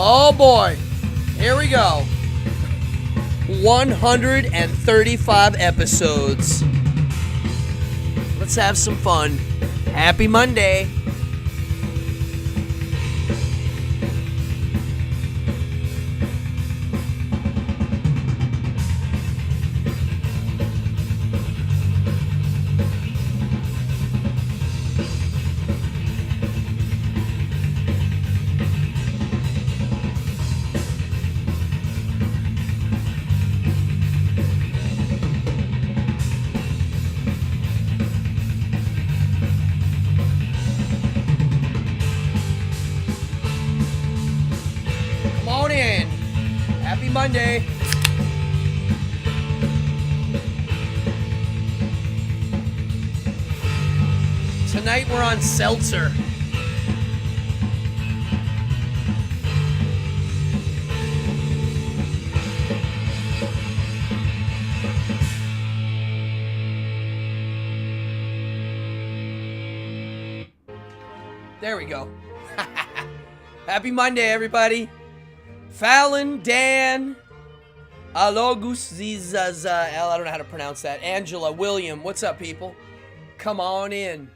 Oh boy, here we go. 135 episodes. Let's have some fun. Happy Monday. Happy Monday. Tonight we're on seltzer. There we go. Happy Monday, everybody. Fallon, Dan, Alogus, I don't know how to pronounce that. Angela, William, what's up, people? Come on in.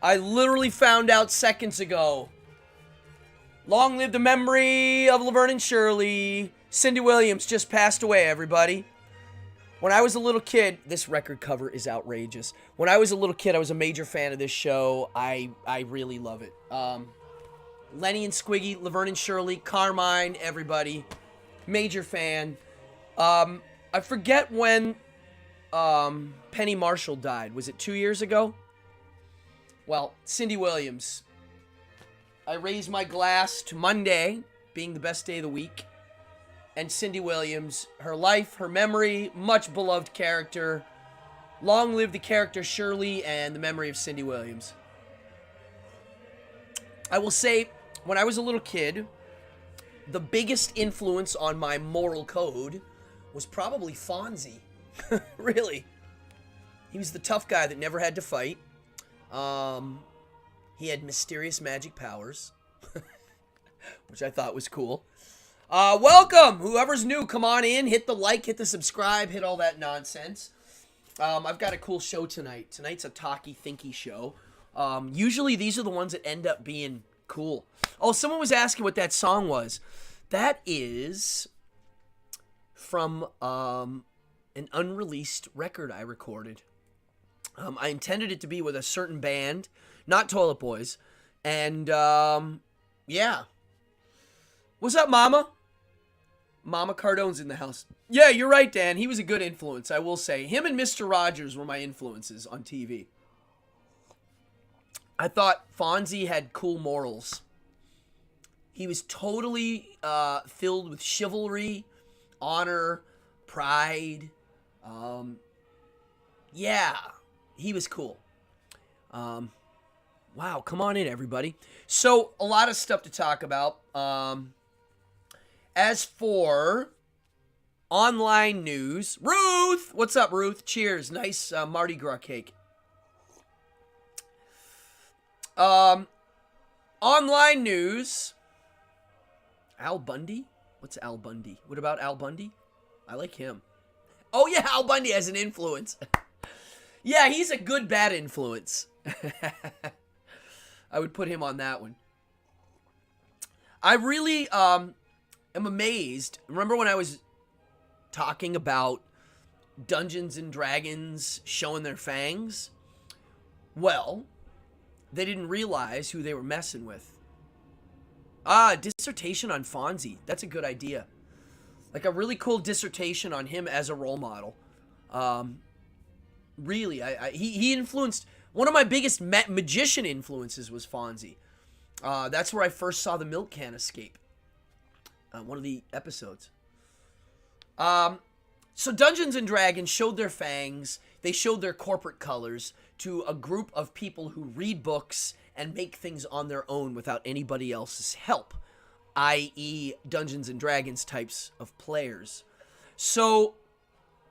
I literally found out seconds ago. Long live the memory of Laverne and Shirley. Cindy Williams just passed away, everybody. When I was a little kid, this record cover is outrageous. When I was a little kid, I was a major fan of this show. I really love it. Lenny and Squiggy, Laverne and Shirley, Carmine, everybody. Major fan. I forget when Penny Marshall died. Was it 2 years ago? Well, Cindy Williams. I raise my glass to Monday, being the best day of the week. And Cindy Williams, her life, her memory, much beloved character. Long live the character Shirley and the memory of Cindy Williams. I will say, when I was a little kid, the biggest influence on my moral code was probably Fonzie. Really. He was the tough guy that never had to fight. He had mysterious magic powers, which I thought was cool. Welcome! Whoever's new, come on in, hit the like, hit the subscribe, hit all that nonsense. I've got a cool show tonight. Tonight's a talky, thinky show. Usually these are the ones that end up being cool. Oh, someone was asking what that song was. That is from an unreleased record I recorded. I intended it to be with a certain band, not Toilet Boys. And, yeah. What's up, Mama? Mama Cardone's in the house. Yeah, you're right, Dan. He was a good influence, I will say. Him and Mr. Rogers were my influences on TV. I thought Fonzie had cool morals. He was totally filled with chivalry, honor, pride. Yeah, he was cool. Wow, come on in, everybody. So, a lot of stuff to talk about. As for online news, Ruth! What's up, Ruth? Cheers. Nice Mardi Gras cake. Online news. Al Bundy? What's Al Bundy? What about Al Bundy? I like him. Oh yeah, Al Bundy has an influence. Yeah, he's a good bad influence. I would put him on that one. I really am amazed. Remember when I was talking about Dungeons and Dragons showing their fangs? Well, they didn't realize who they were messing with. Dissertation on Fonzie. That's a good idea. Like a really cool dissertation on him as a role model. Really, he influenced... One of my biggest magician influences was Fonzie. That's where I first saw the milk can escape. One of the episodes. So Dungeons and Dragons showed their fangs. They showed their corporate colors to a group of people who read books and make things on their own without anybody else's help, i.e. Dungeons and Dragons types of players. So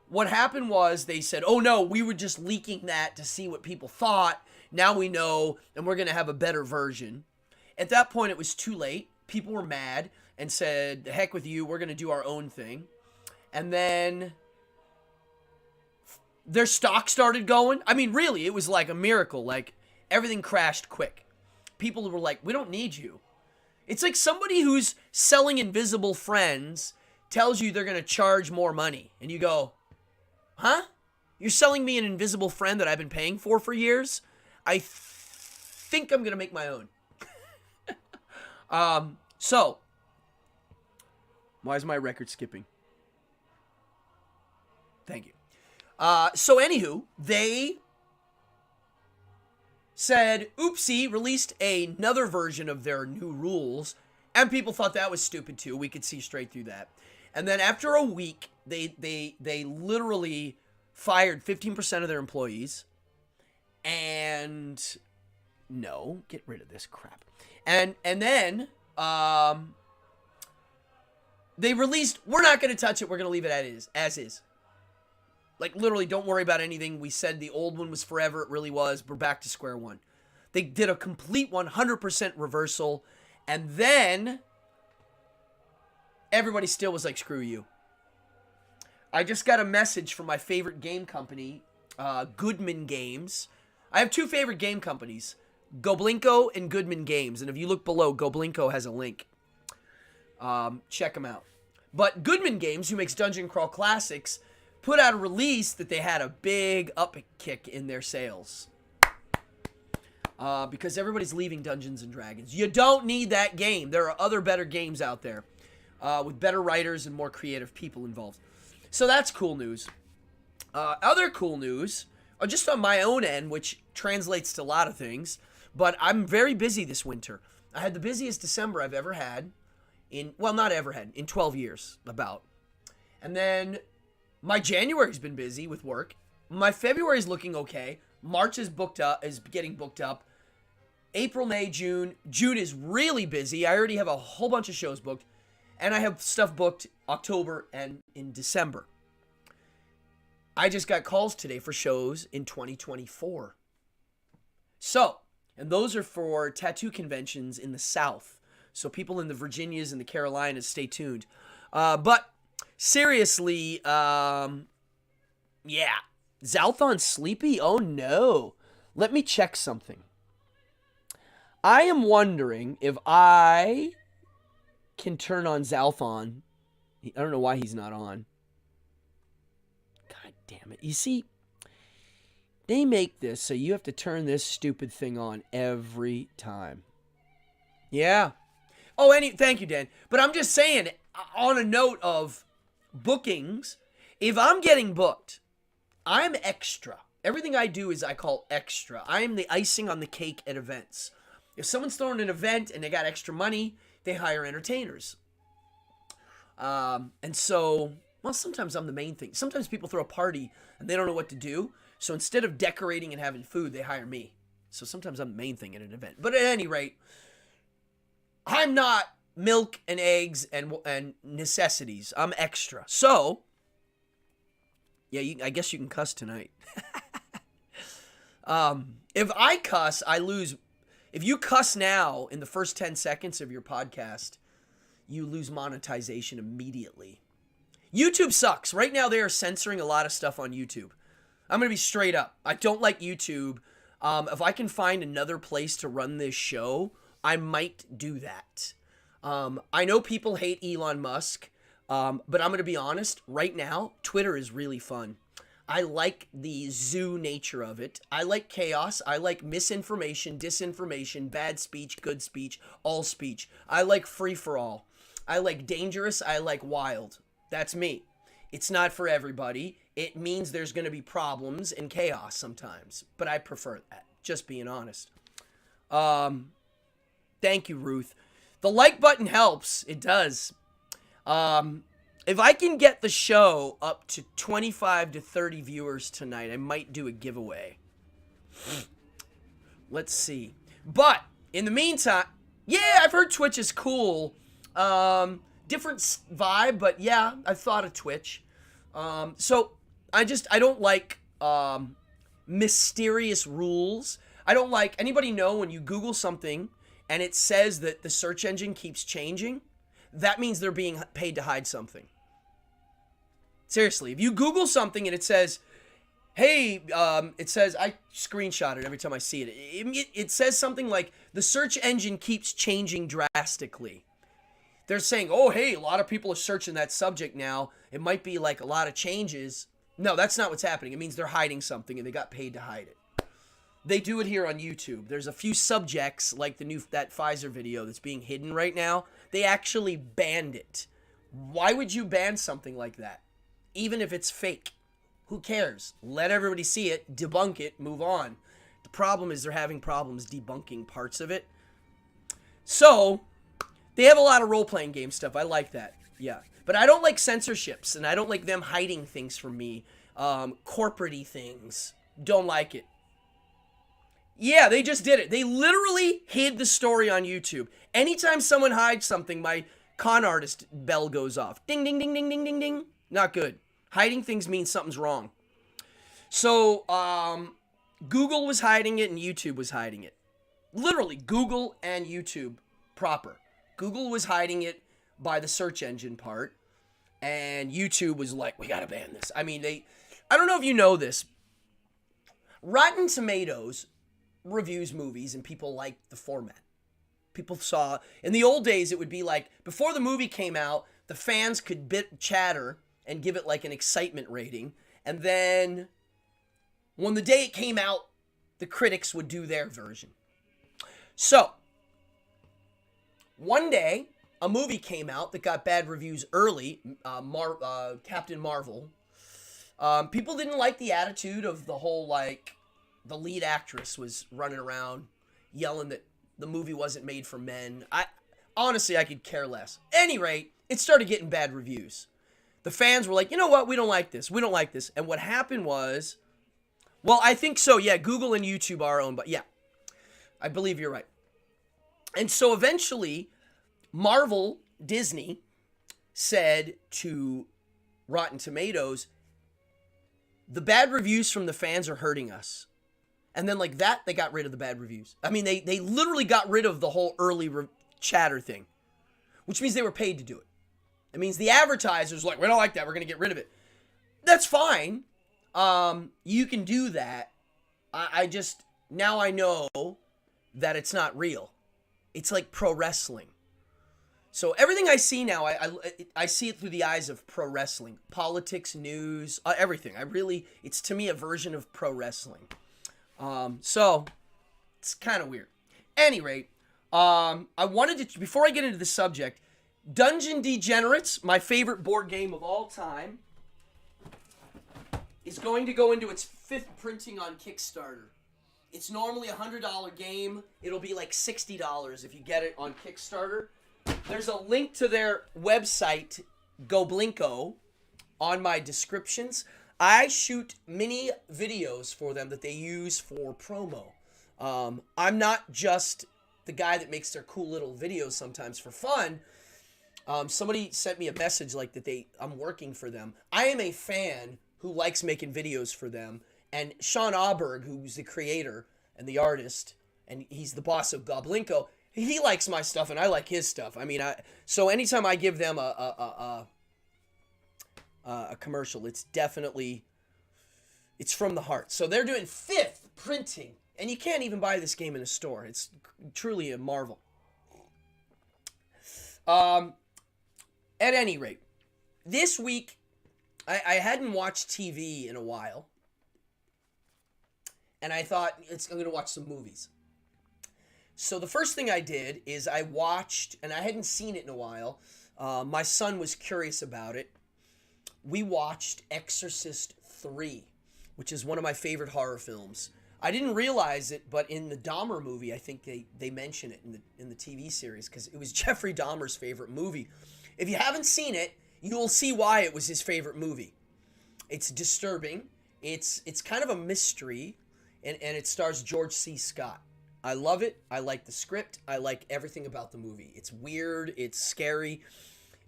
what happened was they said, oh no, we were just leaking that to see what people thought. Now we know, and we're going to have a better version. At that point, it was too late. People were mad, and said, the heck with you, we're going to do our own thing. And then their stock started going. I mean, really, it was like a miracle. Like, everything crashed quick. People were like, we don't need you. It's like somebody who's selling invisible friends tells you they're going to charge more money. And you go, huh? You're selling me an invisible friend that I've been paying for years? I think I'm going to make my own. So, why is my record skipping? Thank you. So anywho, they said, oopsie, released another version of their new rules, and people thought that was stupid too. We could see straight through that. And then after a week, they literally fired 15% of their employees, and no, get rid of this crap. And then they released, we're not going to touch it, we're going to leave it as is. Like, literally, don't worry about anything. We said the old one was forever. It really was. We're back to square one. They did a complete 100% reversal. And then everybody still was like, screw you. I just got a message from my favorite game company, Goodman Games. I have two favorite game companies, Goblinko and Goodman Games. And if you look below, Goblinko has a link. Check them out. But Goodman Games, who makes Dungeon Crawl Classics, put out a release that they had a big upkick in their sales. Because everybody's leaving Dungeons & Dragons. You don't need that game. There are other better games out there with better writers and more creative people involved. So that's cool news. Other cool news, just on my own end, which translates to a lot of things, but I'm very busy this winter. I had the busiest December I've ever had in 12 years, about. And then my January's been busy with work. My February's looking okay. March is getting booked up. April, May, June. June is really busy. I already have a whole bunch of shows booked. And I have stuff booked October and in December. I just got calls today for shows in 2024. So, and those are for tattoo conventions in the South. So people in the Virginias and the Carolinas, stay tuned. But seriously, yeah. Zalthon sleepy? Oh no. Let me check something. I am wondering if I can turn on Zalthon. I don't know why he's not on. God damn it. You see, they make this so you have to turn this stupid thing on every time. Yeah. Oh, thank you, Dan. But I'm just saying, on a note of bookings, if I'm getting booked, I'm extra. Everything I do is I call extra. I am the icing on the cake at events. If someone's throwing an event and they got extra money, they hire entertainers. And so, well, sometimes I'm the main thing. Sometimes people throw a party and they don't know what to do. So instead of decorating and having food, they hire me. So sometimes I'm the main thing at an event. But at any rate, I'm not milk and eggs and necessities. I'm extra. So, yeah, I guess you can cuss tonight. If I cuss, I lose. If you cuss now in the first 10 seconds of your podcast, you lose monetization immediately. YouTube sucks. Right now, they are censoring a lot of stuff on YouTube. I'm going to be straight up. I don't like YouTube. If I can find another place to run this show, I might do that. I know people hate Elon Musk, but I'm going to be honest. Right now, Twitter is really fun. I like the zoo nature of it. I like chaos. I like misinformation, disinformation, bad speech, good speech, all speech. I like free-for-all. I like dangerous. I like wild. That's me. It's not for everybody. It means there's going to be problems and chaos sometimes, but I prefer that. Just being honest. Thank you, Ruth. The like button helps. It does. If I can get the show up to 25 to 30 viewers tonight, I might do a giveaway. Let's see. But, in the meantime, yeah, I've heard Twitch is cool. Different vibe, but yeah, I've thought of Twitch. So, I don't like mysterious rules. I don't like, anybody know when you Google something and it says that the search engine keeps changing? that means they're being paid to hide something. Seriously, if you Google something and it says, hey, it says, I screenshot it every time I see it. It says something like, the search engine keeps changing drastically. They're saying, oh, hey, a lot of people are searching that subject now. It might be like a lot of changes. No, that's not what's happening. It means they're hiding something and they got paid to hide it. They do it here on YouTube. There's a few subjects, like that Pfizer video that's being hidden right now. They actually banned it. Why would you ban something like that? Even if it's fake. Who cares? Let everybody see it, debunk it, move on. The problem is they're having problems debunking parts of it. So, they have a lot of role-playing game stuff. I like that. Yeah. But I don't like censorships, and I don't like them hiding things from me. Corporate-y things. Don't like it. Yeah, they just did it. They literally hid the story on YouTube. Anytime someone hides something, my con artist bell goes off. Ding, ding, ding, ding, ding, ding, ding. Not good. Hiding things means something's wrong. So, Google was hiding it and YouTube was hiding it. Literally, Google and YouTube proper. Google was hiding it by the search engine part, and YouTube was like, we gotta ban this. I mean, I don't know if you know this. Rotten Tomatoes reviews movies, and people like the format. People saw, in the old days, it would be like, before the movie came out, the fans could chatter and give it like an excitement rating. And then when the day it came out, the critics would do their version. So, one day, a movie came out that got bad reviews early, Captain Marvel. People didn't like the attitude of the whole, like, the lead actress was running around yelling that the movie wasn't made for men. Honestly, I could care less. At any rate, it started getting bad reviews. The fans were like, you know what? We don't like this. We don't like this. And what happened was, well, I think so. Yeah, Google and YouTube are owned, but yeah, I believe you're right. And so eventually, Disney, said to Rotten Tomatoes, the bad reviews from the fans are hurting us. And then like that, they got rid of the bad reviews. I mean, they literally got rid of the whole early chatter thing, which means they were paid to do it. It means the advertisers like, we don't like that, we're going to get rid of it. That's fine. You can do that. Now I know that it's not real. It's like pro wrestling. So everything I see now, I see it through the eyes of pro wrestling. Politics, news, everything. It's to me a version of pro wrestling. So, it's kind of weird. Any rate, I wanted to, before I get into the subject, Degenerates, my favorite board game of all time, is going to go into its 5th printing on Kickstarter. It's normally a $100 game. It'll be like $60 if you get it on Kickstarter. There's a link to their website, Goblinko, on my descriptions. I shoot mini videos for them that they use for promo. I'm not just the guy that makes their cool little videos sometimes for fun. Somebody sent me a message like that I'm working for them. I am a fan who likes making videos for them. And Sean Auberg, who's the creator and the artist, and he's the boss of Goblinko, he likes my stuff and I like his stuff. I mean, so anytime I give them a commercial, it's from the heart. So they're doing 5th printing, and you can't even buy this game in a store. It's truly a marvel. At any rate, this week, I hadn't watched TV in a while, and I thought, I'm going to watch some movies. So the first thing I did is I watched, and I hadn't seen it in a while, my son was curious about it. We watched Exorcist 3, which is one of my favorite horror films. I didn't realize it, but in the Dahmer movie, I think they mention it in the TV series, because it was Jeffrey Dahmer's favorite movie. If you haven't seen it, you'll see why it was his favorite movie. It's disturbing. It's kind of a mystery, and it stars George C. Scott. I love it. I like the script. I like everything about the movie. It's weird. It's scary.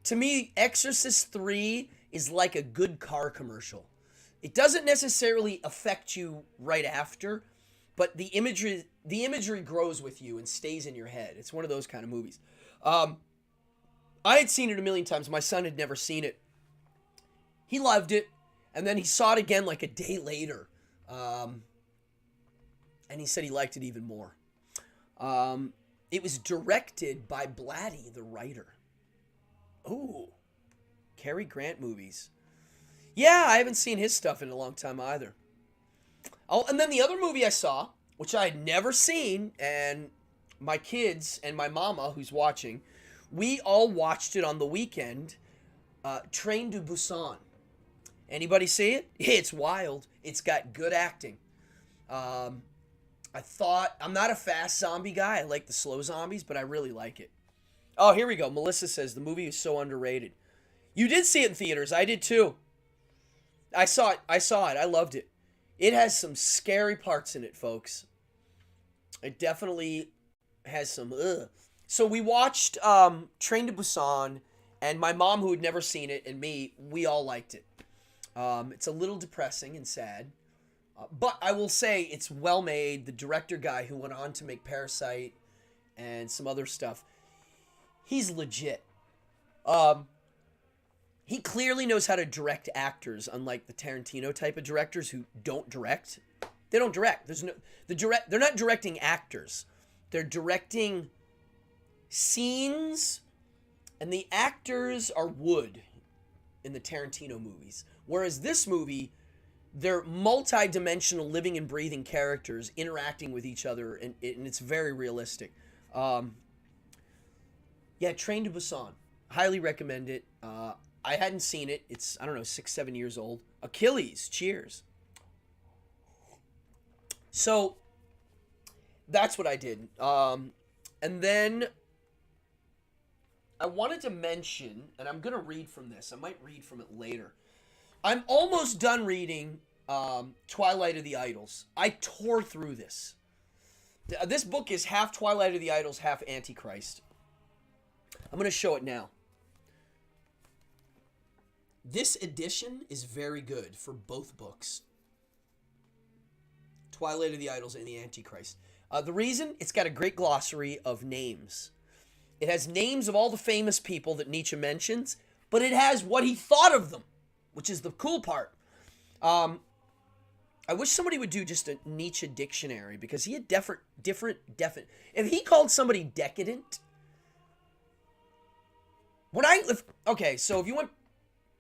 To me, Exorcist 3 is like a good car commercial. It doesn't necessarily affect you right after, but the imagery grows with you and stays in your head. It's one of those kind of movies. I had seen it a million times. My son had never seen it. He loved it, and then he saw it again like a day later, and he said he liked it even more. It was directed by Blatty, the writer. Ooh, Cary Grant movies. Yeah, I haven't seen his stuff in a long time either. Oh, and then the other movie I saw, which I had never seen, and my kids and my mama, who's watching, we all watched it on the weekend, Train to Busan. Anybody see it? It's wild. It's got good acting. I'm not a fast zombie guy. I like the slow zombies, but I really like it. Oh, here we go. Melissa says the movie is so underrated. You did see it in theaters. I did too. I saw it. I loved it. It has some scary parts in it, folks. It definitely has some ugh. So we watched Train to Busan, and my mom, who had never seen it, and me, we all liked it. It's a little depressing and sad. But I will say it's well made. The director guy who went on to make Parasite and some other stuff, he's legit. He clearly knows how to direct actors, unlike the Tarantino type of directors who don't direct. They don't direct. They're not directing actors. They're directing scenes, and the actors are wood in the Tarantino movies. Whereas this movie, they're multi-dimensional, living and breathing characters interacting with each other, and it's very realistic. Yeah, Train to Busan. Highly recommend it. I hadn't seen it. It's, I don't know, 6-7 years old. Achilles, cheers. So, that's what I did. And then I wanted to mention, and I'm going to read from this. I might read from it later. I'm almost done reading Twilight of the Idols. I tore through this. This book is half Twilight of the Idols, half Antichrist. I'm going to show it now. This edition is very good for both books. Twilight of the Idols and the Antichrist. The reason? It's got a great glossary of names. It has names of all the famous people that Nietzsche mentions, but it has what he thought of them, which is the cool part. I wish somebody would do just a Nietzsche dictionary, because he had different. If he called somebody decadent, so if you want,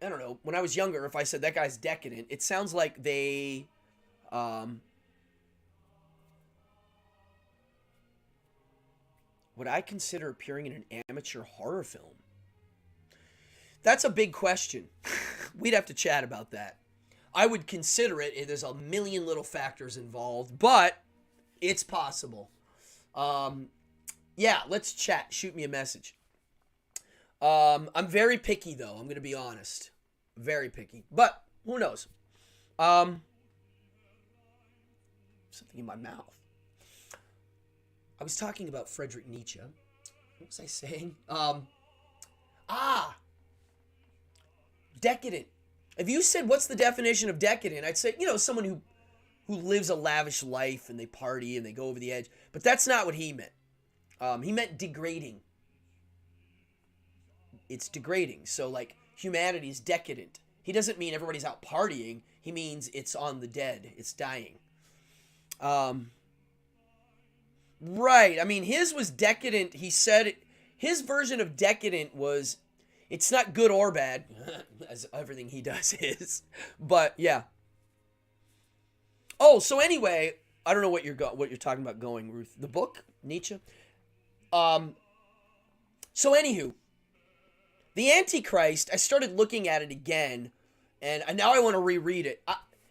I don't know, when I was younger, if I said that guy's decadent, it sounds like they, would I consider appearing in an amateur horror film? That's a big question. We'd have to chat about that. I would consider it. There's a million little factors involved, but it's possible. Yeah, let's chat. Shoot me a message. I'm very picky, though. I'm going to be honest. Very picky. But who knows? Something in my mouth. I was talking about Friedrich Nietzsche. What was I saying? Decadent. If you said, what's the definition of decadent? I'd say, someone who lives a lavish life and they party and they go over the edge. But that's not what he meant. He meant degrading. It's degrading. So, like, humanity is decadent. He doesn't mean everybody's out partying. He means it's on the dead. It's dying. Right. I mean, his was decadent. He said his version of decadent was, it's not good or bad, as everything he does is. But, yeah. Oh, so anyway, I don't know what you're talking about going, Ruth. The book, Nietzsche. So anywho, the Antichrist, I started looking at it again, and now I want to reread it.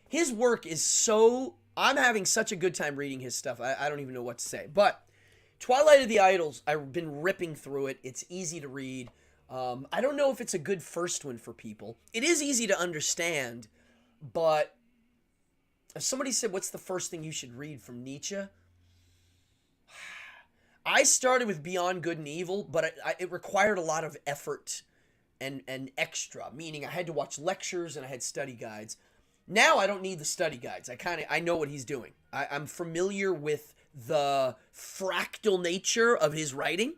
His work is so, I'm having such a good time reading his stuff. I don't even know what to say. But Twilight of the Idols, I've been ripping through it. It's easy to read. I don't know if it's a good first one for people. It is easy to understand, but if somebody said, what's the first thing you should read from Nietzsche? I started with Beyond Good and Evil, but it required a lot of effort and extra, meaning I had to watch lectures and I had study guides. Now I don't need the study guides. I know what he's doing. I'm familiar with the fractal nature of his writing,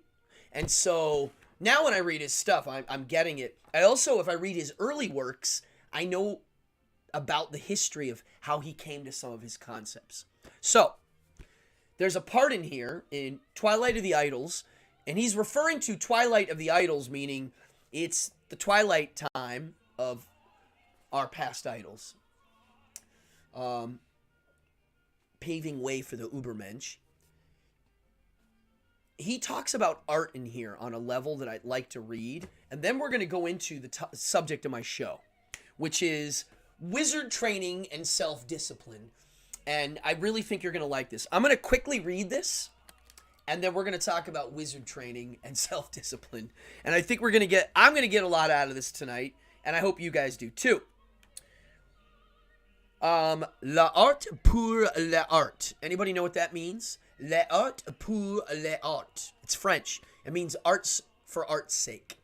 and so Now when I read his stuff, I'm getting it. I also, if I read his early works, I know about the history of how he came to some of his concepts. So, there's a part in here in Twilight of the Idols, and he's referring to Twilight of the Idols, meaning it's the twilight time of our past idols. Paving way for the Ubermensch. He talks about art in here on a level that I'd like to read, and then we're going to go into the subject of my show, which is wizard training and self-discipline. And I really think you're going to like this. I'm going to quickly read this, and then we're going to talk about wizard training and self-discipline. And I think I'm going to get a lot out of this tonight, and I hope you guys do too. L'art pour l'art. Anybody know what that means? L'art pour l'art. It's French. It means arts for art's sake.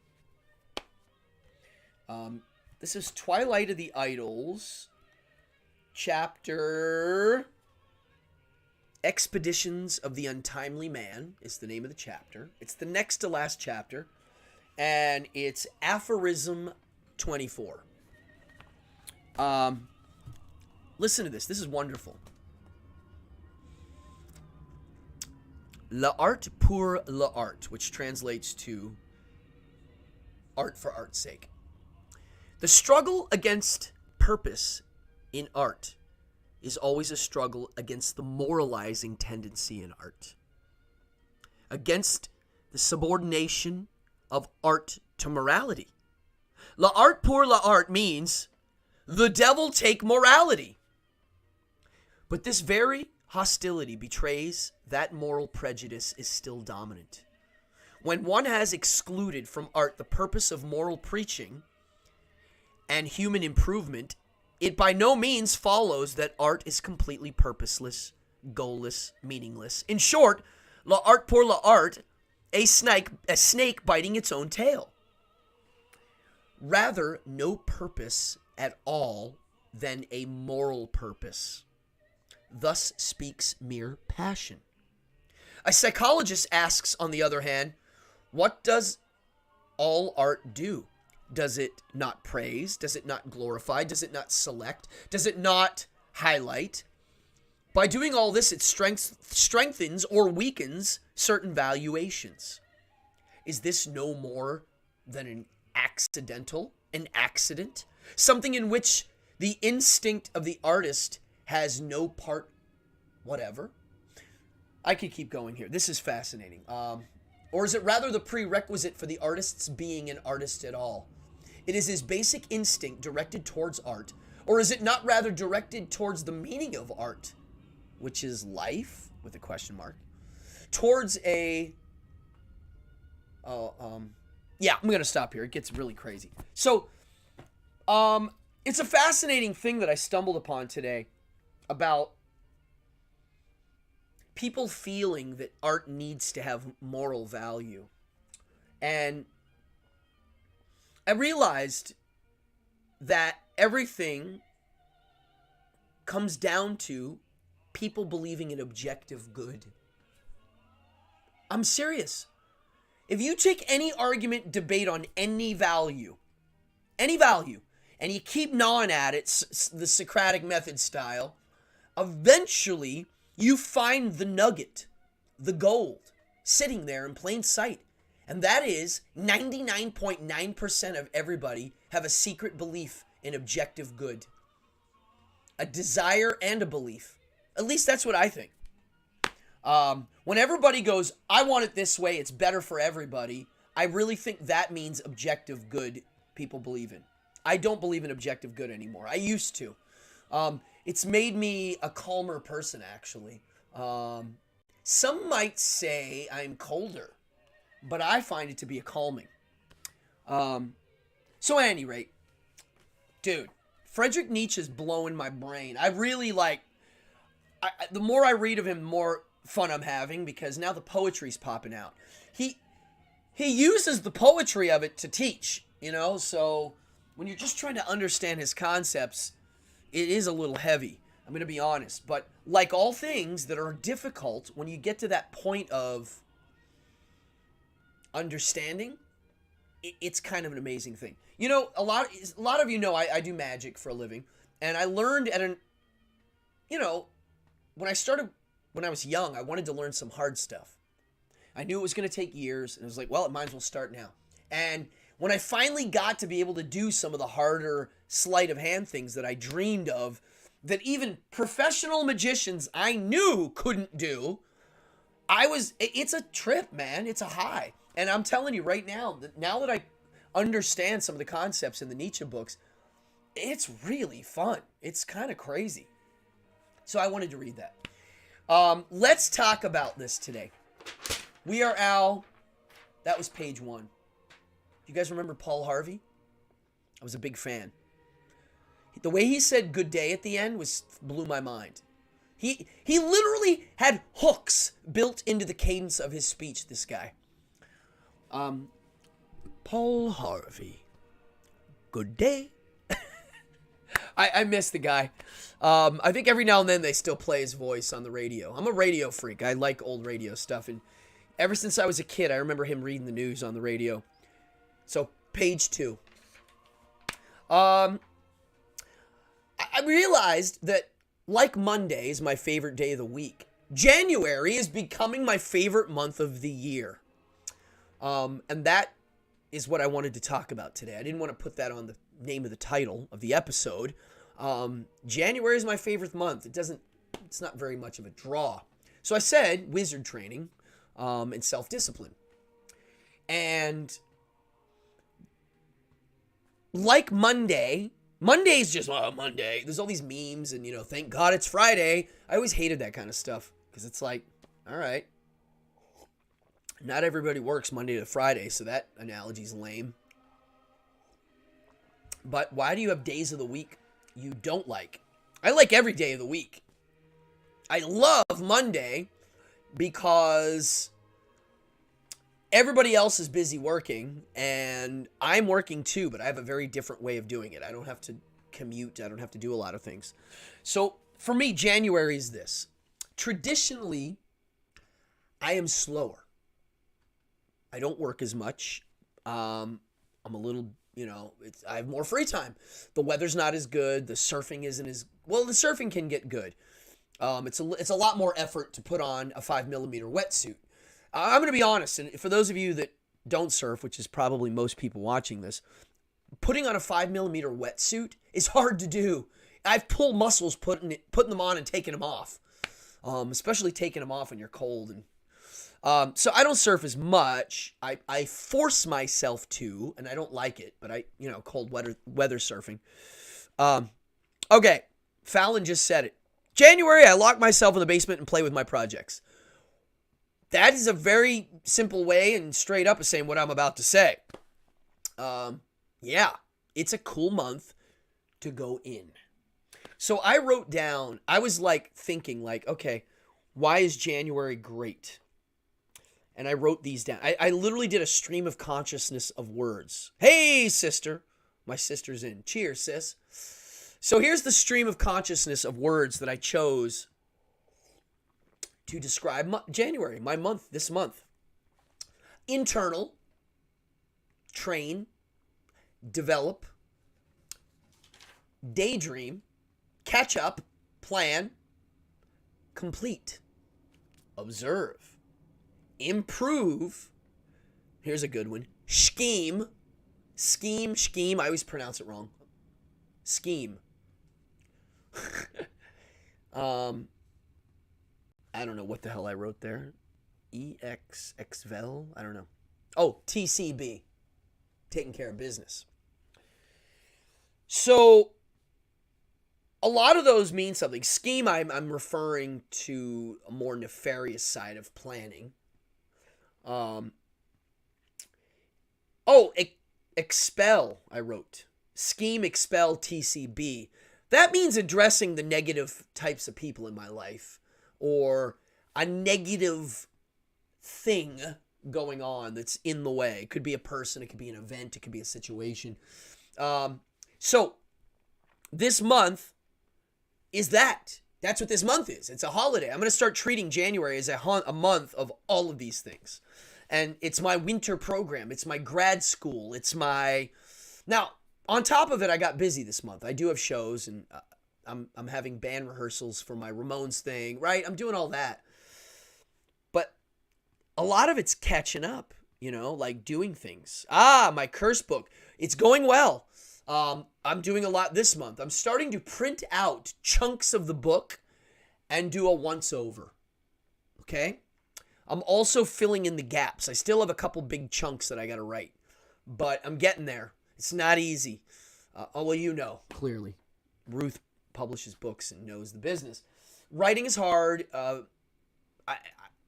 This is Twilight of the Idols, chapter Expeditions of the Untimely Man is the name of the chapter. It's the next to last chapter, and it's aphorism 24. Listen to this. This is wonderful. L'art pour l'art, which translates to art for art's sake. The struggle against purpose in art is always a struggle against the moralizing tendency in art, against the subordination of art to morality. L'art pour l'art means the devil take morality. But this very hostility betrays that moral prejudice is still dominant. When one has excluded from art the purpose of moral preaching and human improvement, it by no means follows that art is completely purposeless, goalless, meaningless. In short, l'art pour l'art, a snake biting its own tail. Rather, no purpose at all than a moral purpose. Thus speaks mere passion. A psychologist asks, on the other hand, what does all art do? Does it not praise? Does it not glorify? Does it not select? Does it not highlight? By doing all this, it strengthens or weakens certain valuations. Is this no more than an accident? Something in which the instinct of the artist has no part whatever? I could keep going here. This is fascinating. Or is it rather the prerequisite for the artist's being an artist at all? It is his basic instinct directed towards art, or is it not rather directed towards the meaning of art, which is life, with a question mark, towards a... yeah, I'm going to stop here. It gets really crazy. So, it's a fascinating thing that I stumbled upon today about people feeling that art needs to have moral value. And I realized that everything comes down to people believing in objective good. I'm serious. If you take any argument, debate on any value, and you keep gnawing at it, the Socratic method style, eventually you find the nugget, the gold, sitting there in plain sight. And that is 99.9% of everybody have a secret belief in objective good. A desire and a belief. At least that's what I think. When everybody goes, I want it this way, it's better for everybody, I really think that means objective good people believe in. I don't believe in objective good anymore. I used to. It's made me a calmer person, actually. Some might say I'm colder, but I find it to be a calming. So at any rate, dude, Friedrich Nietzsche is blowing my brain. I really the more I read of him, the more fun I'm having, because now the poetry's popping out. He uses the poetry of it to teach, so when you're just trying to understand his concepts, it is a little heavy. I'm going to be honest. But like all things that are difficult, when you get to that point of understanding, it's kind of an amazing thing. You know, a lot of you know I do magic for a living, and I learned when I was young, I wanted to learn some hard stuff. I knew it was going to take years, and I was like, well, it might as well start now. And when I finally got to be able to do some of the harder sleight of hand things that I dreamed of, that even professional magicians I knew couldn't do, it's a trip, man. It's a high. And I'm telling you right now that I understand some of the concepts in the Nietzsche books, it's really fun. It's kind of crazy. So I wanted to read that. Let's talk about this today. We Are Al. That was page 1. You guys remember Paul Harvey? I was a big fan. The way he said good day at the end blew my mind. He literally had hooks built into the cadence of his speech, this guy. Paul Harvey. Good day. I miss the guy. I think every now and then they still play his voice on the radio. I'm a radio freak. I like old radio stuff. And ever since I was a kid, I remember him reading the news on the radio. So, page 2. I realized that, like Monday is my favorite day of the week, January is becoming my favorite month of the year. And that is what I wanted to talk about today. I didn't want to put that on the name of the title of the episode. January is my favorite month. It's not very much of a draw. So I said wizard training and self-discipline. And like Monday's just, Monday. There's all these memes and, thank God it's Friday. I always hated that kind of stuff because it's like, all right, not everybody works Monday to Friday, so that analogy's lame. But why do you have days of the week you don't like? I like every day of the week. I love Monday because everybody else is busy working, and I'm working too, but I have a very different way of doing it. I don't have to commute. I don't have to do a lot of things. So for me, January is this. Traditionally, I am slower. I don't work as much. I'm a little, I have more free time. The weather's not as good. The surfing isn't as, well, the surfing can get good. It's a lot more effort to put on a 5mm wetsuit. I'm going to be honest, and for those of you that don't surf, which is probably most people watching this, putting on a 5mm wetsuit is hard to do. I've pulled muscles putting them on and taking them off, especially taking them off when you're cold. And so I don't surf as much. I force myself to, and I don't like it, but cold weather surfing. Okay, Fallon just said it. January, I lock myself in the basement and play with my projects. That is a very simple way and straight up of saying what I'm about to say. Yeah, it's a cool month to go in. So I wrote down, I was thinking okay, why is January great? And I wrote these down. I literally did a stream of consciousness of words. Hey, sister. My sister's in. Cheers, sis. So here's the stream of consciousness of words that I chose to describe January, my month, this month. Internal, train, develop, daydream, catch up, plan, complete, observe, improve. Here's a good one. Scheme. I always pronounce it wrong. Scheme. I don't know what the hell I wrote there. EXXVEL? I don't know. Oh, TCB. Taking care of business. So, a lot of those mean something. Scheme, I'm referring to a more nefarious side of planning. Expel, I wrote. Scheme, expel, TCB. That means addressing the negative types of people in my life, or a negative thing going on that's in the way. It could be a person, it could be an event, it could be a situation. So this month is that. That's what this month is. It's a holiday. I'm going to start treating January as a month of all of these things. And it's my winter program. It's my grad school. Now, on top of it, I got busy this month. I do have shows, and I'm having band rehearsals for my Ramones thing, right? I'm doing all that. But a lot of it's catching up, like doing things. My curse book. It's going well. I'm doing a lot this month. I'm starting to print out chunks of the book and do a once-over. Okay? I'm also filling in the gaps. I still have a couple big chunks that I got to write. But I'm getting there. It's not easy. Well, clearly. Ruth publishes books and knows the business. Writing is hard. I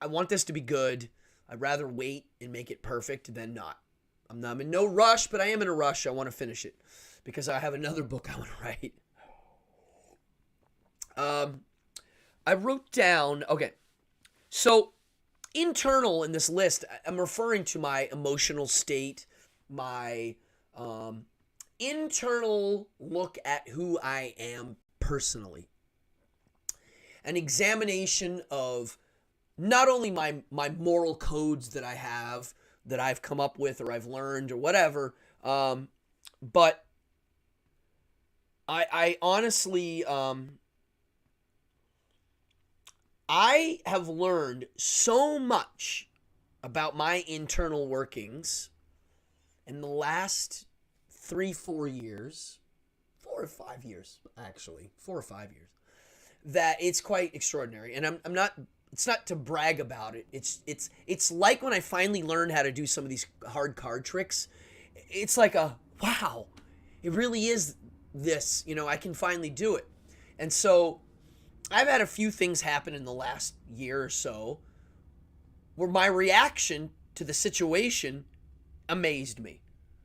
want this to be good. I'd rather wait and make it perfect than not. I'm in no rush, but I am in a rush. I want to finish it because I have another book I want to write. I wrote down, okay, so internal in this list, I'm referring to my emotional state, my internal look at who I am personally. An examination of not only my moral codes that I have, that I've come up with or I've learned or whatever, but I honestly, I have learned so much about my internal workings in the last 3-4 years, 4 or 5 years, actually, 4 or 5 years, that it's quite extraordinary. And I'm not, it's not to brag about it. It's like when I finally learned how to do some of these hard card tricks, it's like wow, it really is this, I can finally do it. And so I've had a few things happen in the last year or so where my reaction to the situation amazed me.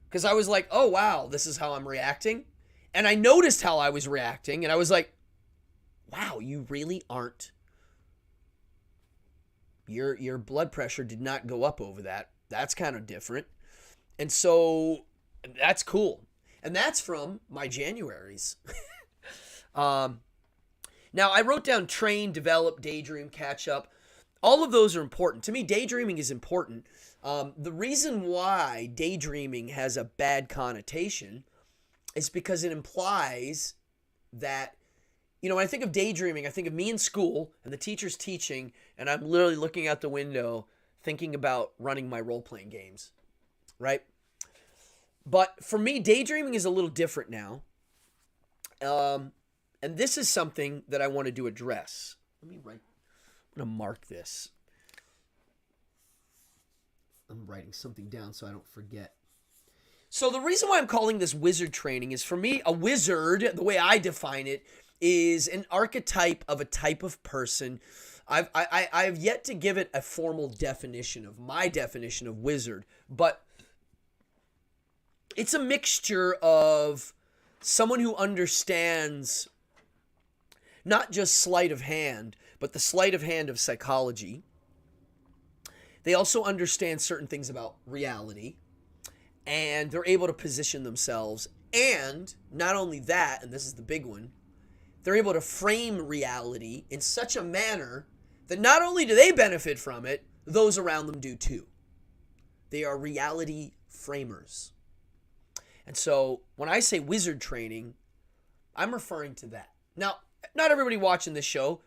Because I was like, oh, wow, this is how I'm reacting. And I noticed how I was reacting. And I was like, wow, you really aren't. Your blood pressure did not go up over that. That's kind of different. And so that's cool. And that's from my Januaries. Now, I wrote down train, develop, daydream, catch up. All of those are important. To me, daydreaming is important. The reason why daydreaming has a bad connotation is because it implies that, when I think of daydreaming, I think of me in school and the teacher's teaching, and I'm literally looking out the window thinking about running my role-playing games, right? But for me, daydreaming is a little different now. And this is something that I wanted to address. I'm going to mark this. I'm writing something down so I don't forget. So the reason why I'm calling this wizard training is, for me, a wizard, the way I define it, is an archetype of a type of person. I've yet to give it a formal definition of my definition of wizard, but it's a mixture of someone who understands not just sleight of hand, but the sleight of hand of psychology. They also understand certain things about reality, and they're able to position themselves. And not only that, and this is the big one, they're able to frame reality in such a manner that not only do they benefit from it, those around them do too. They are reality framers. And so when I say wizard training, I'm referring to that. Now, not everybody watching this show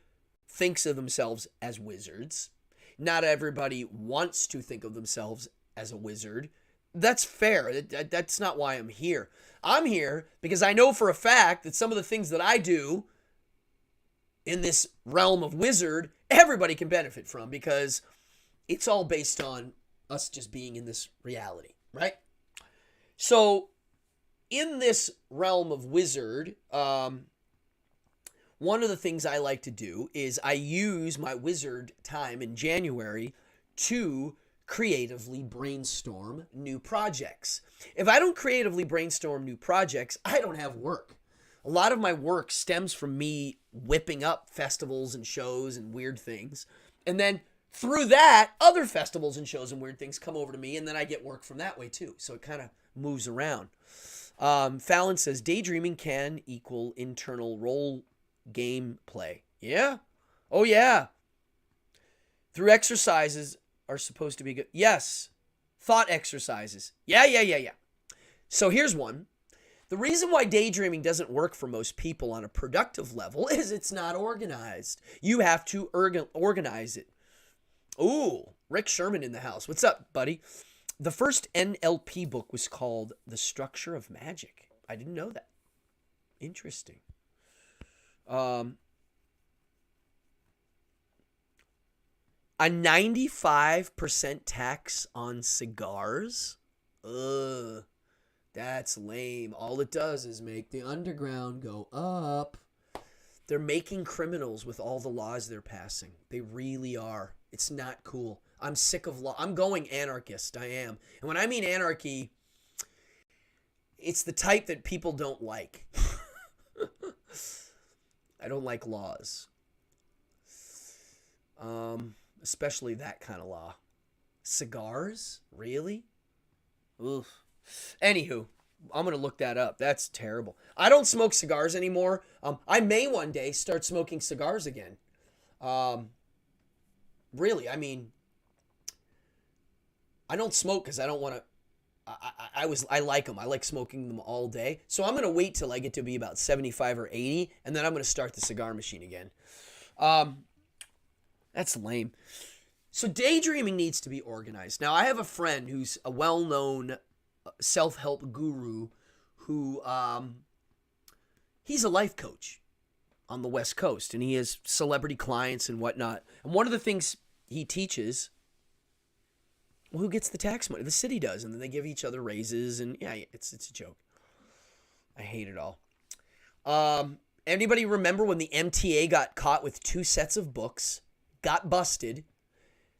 thinks of themselves as wizards. Not everybody wants to think of themselves as a wizard. That's fair. That's not why I'm here. I'm here because I know for a fact that some of the things that I do in this realm of wizard, everybody can benefit from, because it's all based on us just being in this reality, right? So in this realm of wizard, one of the things I like to do is I use my wizard time in January to creatively brainstorm new projects. If I don't creatively brainstorm new projects, I don't have work. A lot of my work stems from me whipping up festivals and shows and weird things. And then through that, other festivals and shows and weird things come over to me, and then I get work from that way too. So it kind of moves around. Fallon says, daydreaming can equal internal role game play. Yeah. Oh, yeah. Through exercises, are supposed to be good. Yes. Thought exercises. Yeah. So here's one. The reason why daydreaming doesn't work for most people on a productive level is it's not organized. You have to organize it. Ooh, Rick Sherman in the house. What's up, buddy? The first NLP book was called The Structure of Magic. I didn't know that. Interesting. A 95% tax on cigars? Ugh. That's lame. All it does is make the underground go up. They're making criminals with all the laws they're passing. They really are. It's not cool. I'm sick of law. I'm going anarchist. I am. And when I mean anarchy, it's the type that people don't like. I don't like laws. Especially that kind of law. Cigars? Really? Oof. Anywho, I'm going to look that up. That's terrible. I don't smoke cigars anymore. I may one day start smoking cigars again. Really, I mean, I don't smoke because I don't want to. I like them. I like smoking them all day. So I'm going to wait till I get to be about 75 or 80, and then I'm going to start the cigar machine again. That's lame. So daydreaming needs to be organized. Now, I have a friend who's a well-known self-help guru who, he's a life coach on the West Coast, and he has celebrity clients and whatnot. And one of the things he teaches, well, who gets the tax money? The city does, and then they give each other raises, and yeah, it's a joke. I hate it all. Anybody remember when the MTA got caught with 2 sets of books, got busted?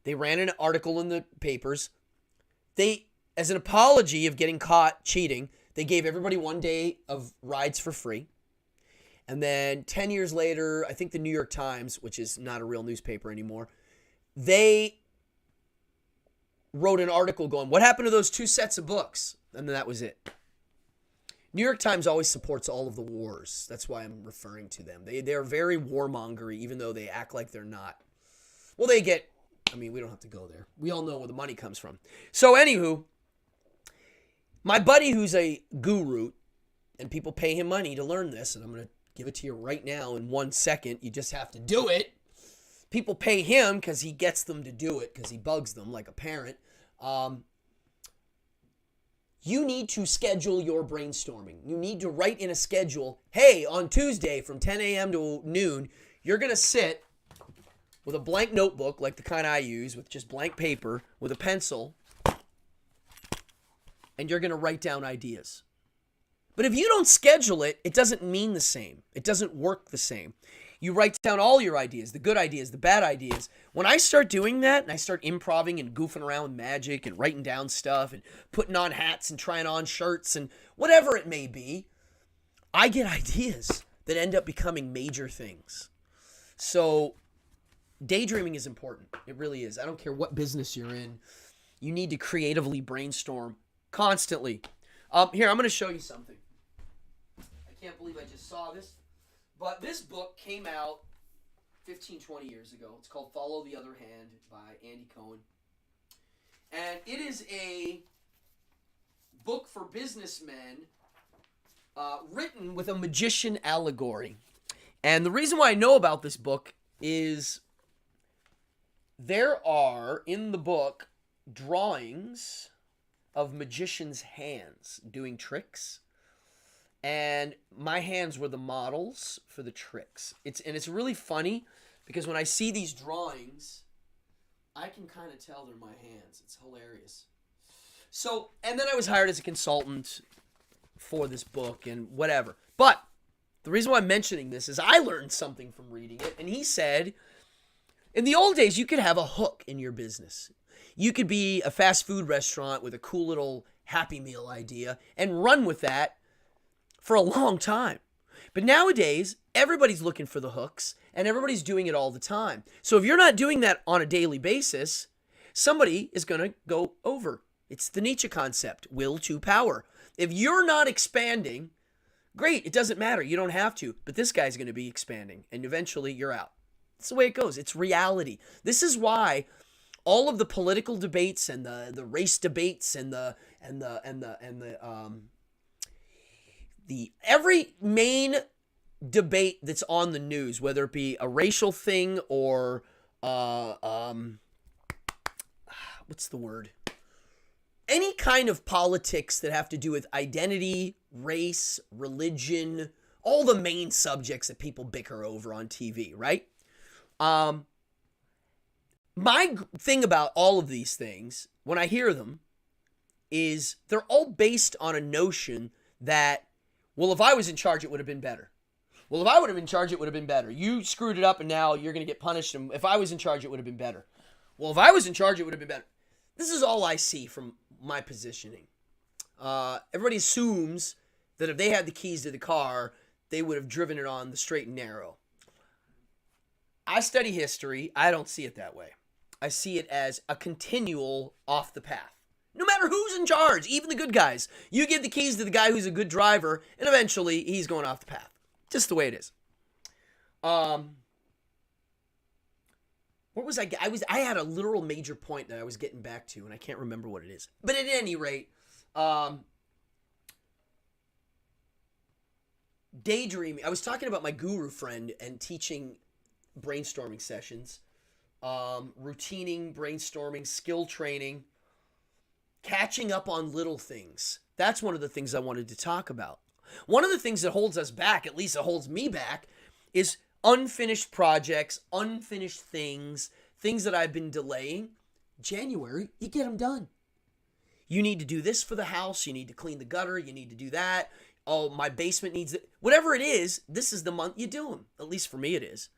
They ran an article in the papers. They, as an apology of getting caught cheating, they gave everybody 1 day of rides for free. And then 10 years later, I think the New York Times, which is not a real newspaper anymore, they wrote an article going, what happened to those 2 sets of books? And then that was it. New York Times always supports all of the wars. That's why I'm referring to them. They're very warmongery, even though they act like they're not. Well, they get, I mean, we don't have to go there. We all know where the money comes from. So anywho, my buddy who's a guru, and people pay him money to learn this, and I'm going to give it to you right now in 1 second. You just have to do it. People pay him because he gets them to do it, because he bugs them like a parent. You need to schedule your brainstorming. You need to write in a schedule, hey, on Tuesday from 10 a.m. to noon, you're going to sit with a blank notebook, like the kind I use, with just blank paper, with a pencil, and you're going to write down ideas. But if you don't schedule it, it doesn't mean the same. It doesn't work the same. You write down all your ideas, the good ideas, the bad ideas. When I start doing that, and I start improvising and goofing around with magic and writing down stuff and putting on hats and trying on shirts and whatever it may be, I get ideas that end up becoming major things. So daydreaming is important. It really is. I don't care what business you're in. You need to creatively brainstorm constantly. Here, I'm going to show you something. I can't believe I just saw this. But this book came out 15, 20 years ago. It's called Follow the Other Hand by Andy Cohen. And it is a book for businessmen written with a magician allegory. And the reason why I know about this book is there are, in the book, drawings of magicians' hands doing tricks. And my hands were the models for the tricks. It's really funny because when I see these drawings, I can kind of tell they're my hands. It's hilarious. So, and then I was hired as a consultant for this book and whatever. But the reason why I'm mentioning this is I learned something from reading it. And he said, in the old days, you could have a hook in your business. You could be a fast food restaurant with a cool little Happy Meal idea and run with that for a long time. But nowadays, everybody's looking for the hooks and everybody's doing it all the time. So if you're not doing that on a daily basis, somebody is going to go over. It's the Nietzsche concept, will to power. If you're not expanding, great, it doesn't matter. You don't have to. But this guy's going to be expanding and eventually you're out. That's the way it goes. It's reality. This is why all of the political debates and the race debates and the every main debate that's on the news, whether it be a racial thing or what's the word? Any kind of politics that have to do with identity, race, religion, all the main subjects that people bicker over on TV, right? My thing about all of these things, when I hear them, is they're all based on a notion that, well, if I was in charge, it would have been better. Well, if I would have been in charge, it would have been better. You screwed it up and now you're going to get punished. And if I was in charge, it would have been better. Well, if I was in charge, it would have been better. This is all I see from my positioning. Everybody assumes that if they had the keys to the car, they would have driven it on the straight and narrow. I study history. I don't see it that way. I see it as a continual off the path. No matter who's in charge, even the good guys. You give the keys to the guy who's a good driver, and eventually he's going off the path. Just the way it is. What was I had a literal major point that I was getting back to, and I can't remember what it is. But at any rate, daydreaming. I was talking about my guru friend and teaching brainstorming sessions, routining, brainstorming, skill training, catching up on little things. That's one of the things I wanted to talk about. One of the things that holds us back, at least it holds me back, is unfinished projects, unfinished things that I've been delaying. January, you get them done. You need to do this for the house. You need to clean the gutter. You need to do that. Oh, my basement needs it. Whatever it is, this is the month you do them. At least for me it is.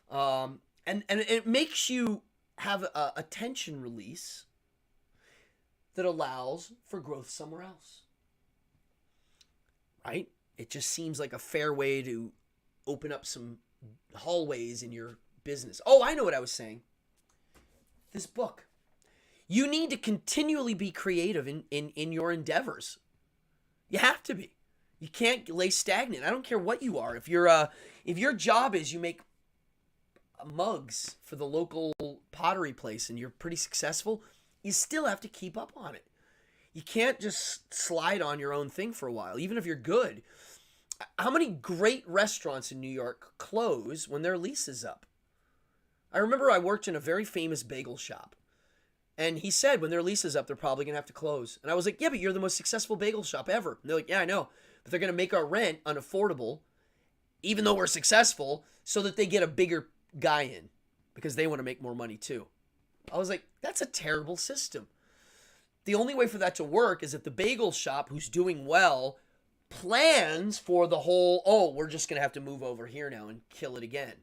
And it makes you have a tension release that allows for growth somewhere else. Right? It just seems like a fair way to open up some hallways in your business. Oh, I know what I was saying. This book. You need to continually be creative in your endeavors. You have to be. You can't lay stagnant. I don't care what you are. If your job is you make mugs for the local pottery place and you're pretty successful, you still have to keep up on it. You can't just slide on your own thing for a while, even if you're good. How many great restaurants in New York close when their lease is up? I remember I worked in a very famous bagel shop, and he said when their lease is up, they're probably going to have to close. And I was like, yeah, but you're the most successful bagel shop ever. And they're like, yeah, I know, but they're going to make our rent unaffordable, even though we're successful, so that they get a bigger guy in because they want to make more money too. I was like, that's a terrible system. The only way for that to work is if the bagel shop, who's doing well, plans for the whole, oh, we're just going to have to move over here now and kill it again.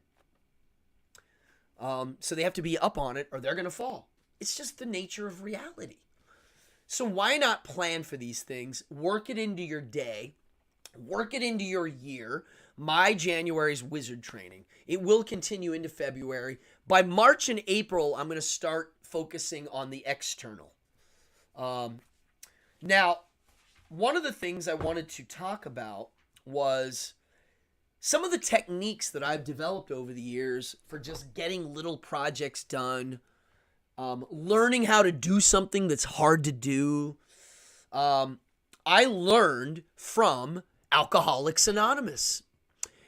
So they have to be up on it or they're going to fall. It's just the nature of reality. So why not plan for these things? Work it into your day. Work it into your year. My January's wizard training. It will continue into February. By March and April, I'm going to start focusing on the external. Now, one of the things I wanted to talk about was some of the techniques that I've developed over the years for just getting little projects done, learning how to do something that's hard to do. I learned from Alcoholics Anonymous,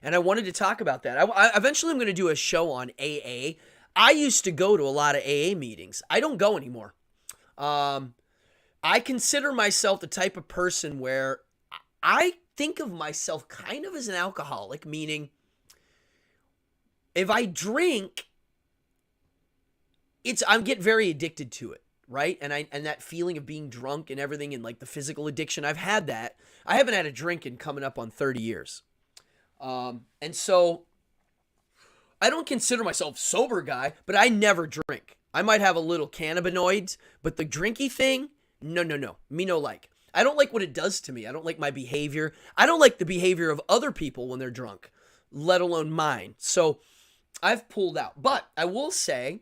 and I wanted to talk about that. Eventually, I'm going to do a show on AA. I used to go to a lot of AA meetings. I don't go anymore. I consider myself the type of person where I think of myself kind of as an alcoholic, meaning if I drink, I get very addicted to it, right? And that feeling of being drunk and everything and like the physical addiction, I've had that. I haven't had a drink in coming up on 30 years. And so I don't consider myself a sober guy, but I never drink. I might have a little cannabinoids, but the drinky thing, no. Me no like. I don't like what it does to me. I don't like my behavior. I don't like the behavior of other people when they're drunk, let alone mine. So I've pulled out. But I will say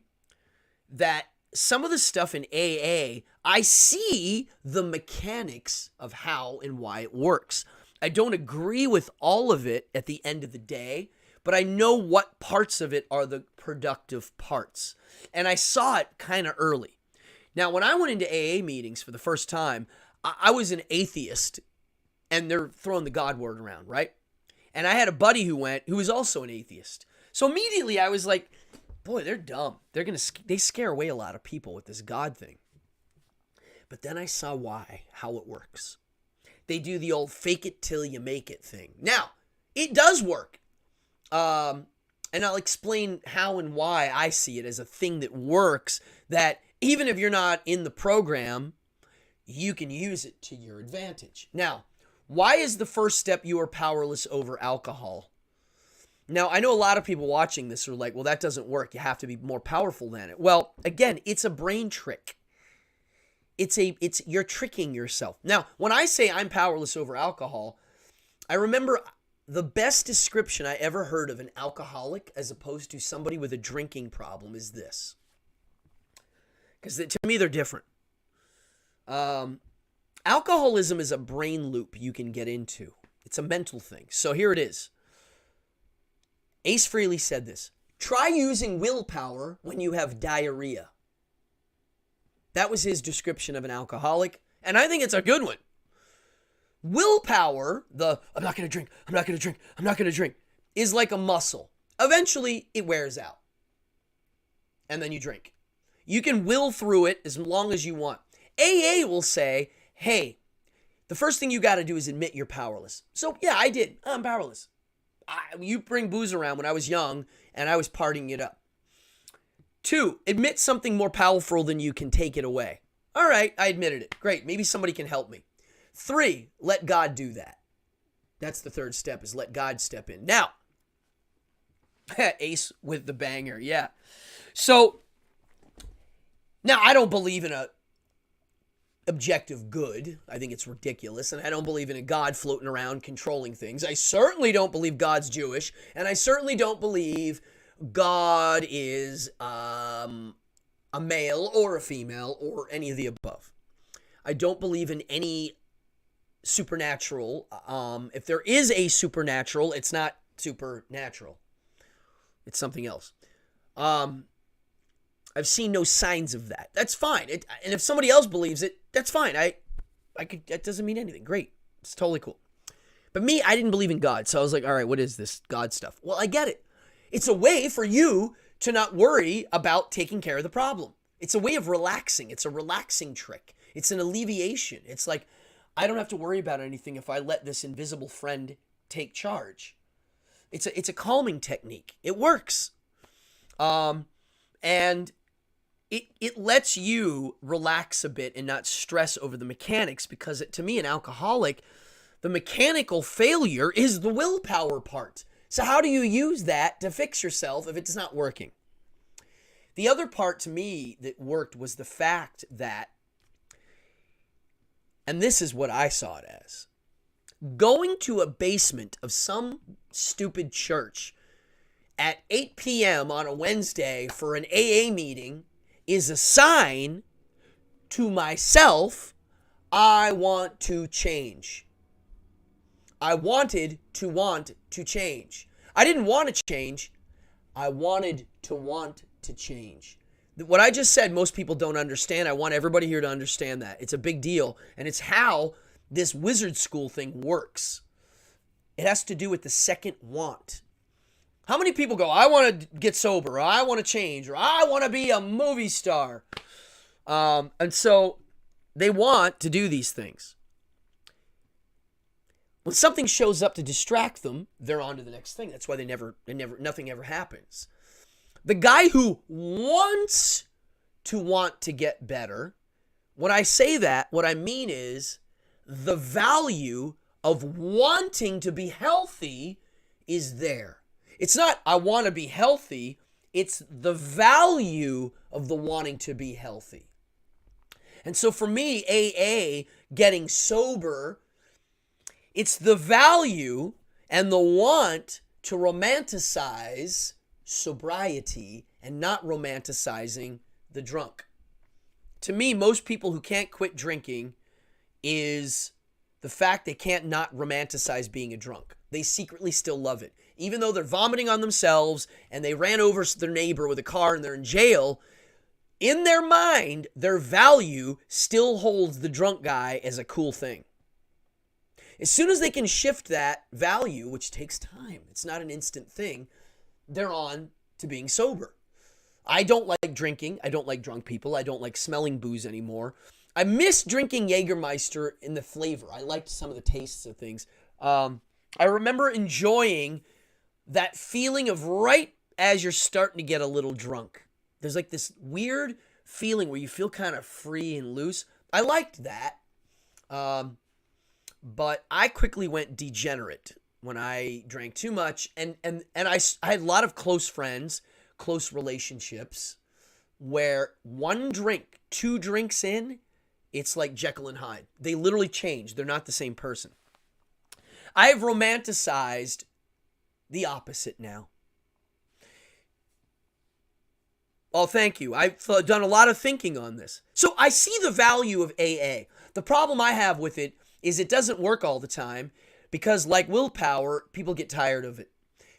that some of the stuff in AA, I see the mechanics of how and why it works. I don't agree with all of it at the end of the day, but I know what parts of it are the productive parts. And I saw it kind of early. Now, when I went into AA meetings for the first time, I was an atheist, and they're throwing the God word around, right? And I had a buddy who was also an atheist. So immediately I was like, boy, they're dumb. They scare away a lot of people with this God thing. But then I saw how it works. They do the old fake it till you make it thing. Now, it does work. And I'll explain how and why I see it as a thing that works, that even if you're not in the program, you can use it to your advantage. Now, why is the first step you are powerless over alcohol? Now, I know a lot of people watching this are like, well, that doesn't work. You have to be more powerful than it. Well, again, it's a brain trick. You're tricking yourself. Now, when I say I'm powerless over alcohol, I remember the best description I ever heard of an alcoholic as opposed to somebody with a drinking problem is this. Because to me, they're different. Alcoholism is a brain loop you can get into. It's a mental thing. So here it is. Ace Frehley said this. Try using willpower when you have diarrhea. That was his description of an alcoholic, and I think it's a good one. Willpower, I'm not going to drink, is like a muscle. Eventually, it wears out. And then you drink. You can will through it as long as you want. AA will say, hey, the first thing you got to do is admit you're powerless. So, yeah, I did. I'm powerless. You bring booze around when I was young, and I was partying it up. 2, admit something more powerful than you can take it away. All right, I admitted it. Great, maybe somebody can help me. 3, let God do that. That's the third step, is let God step in. Now, Ace with the banger, yeah. So, now I don't believe in a objective good. I think it's ridiculous, and I don't believe in a God floating around controlling things. I certainly don't believe God's Jewish, and I certainly don't believe God is a male or a female or any of the above. I don't believe in any supernatural. If there is a supernatural, it's not supernatural. It's something else. I've seen no signs of that. That's fine. And if somebody else believes it, that's fine. That doesn't mean anything. Great. It's totally cool. But me, I didn't believe in God. So I was like, all right, what is this God stuff? Well, I get it. It's a way for you to not worry about taking care of the problem. It's a way of relaxing. It's a relaxing trick. It's an alleviation. It's like, I don't have to worry about anything if I let this invisible friend take charge. It's a calming technique. It works. And it lets you relax a bit and not stress over the mechanics, because to me, an alcoholic, the mechanical failure is the willpower part. So how do you use that to fix yourself if it's not working? The other part to me that worked was the fact that, and this is what I saw it as, going to a basement of some stupid church at 8 p.m. on a Wednesday for an AA meeting is a sign to myself, I want to change. I wanted to want to change. I didn't want to change. I wanted to want to change. What I just said, most people don't understand. I want everybody here to understand that. It's a big deal, and it's how this wizard school thing works. It has to do with the second want. How many people go, I want to get sober, or I want to change, or I want to be a movie star? And so they want to do these things. When something shows up to distract them, they're on to the next thing. That's why nothing ever happens. The guy who wants to get better, when I say that, what I mean is the value of wanting to be healthy is there. It's not, I want to be healthy. It's the value of the wanting to be healthy. And so for me, AA, getting sober, it's the value and the want to romanticize sobriety and not romanticizing the drunk. To me, most people who can't quit drinking is the fact they can't not romanticize being a drunk. They secretly still love it. even though they're vomiting on themselves and they ran over their neighbor with a car and they're in jail, in their mind, their value still holds the drunk guy as a cool thing. As soon as they can shift that value, which takes time, it's not an instant thing, they're on to being sober. I don't like drinking. I don't like drunk people. I don't like smelling booze anymore. I miss drinking Jägermeister in the flavor. I liked some of the tastes of things. I remember enjoying that feeling of right as you're starting to get a little drunk. There's like this weird feeling where you feel kind of free and loose. I liked that. But I quickly went degenerate when I drank too much. And I had a lot of close friends, close relationships, where one drink, 2 drinks in, it's like Jekyll and Hyde. They literally change. They're not the same person. I've romanticized the opposite now. Oh, thank you. I've done a lot of thinking on this. So I see the value of AA. The problem I have with it is it doesn't work all the time because, like willpower, people get tired of it.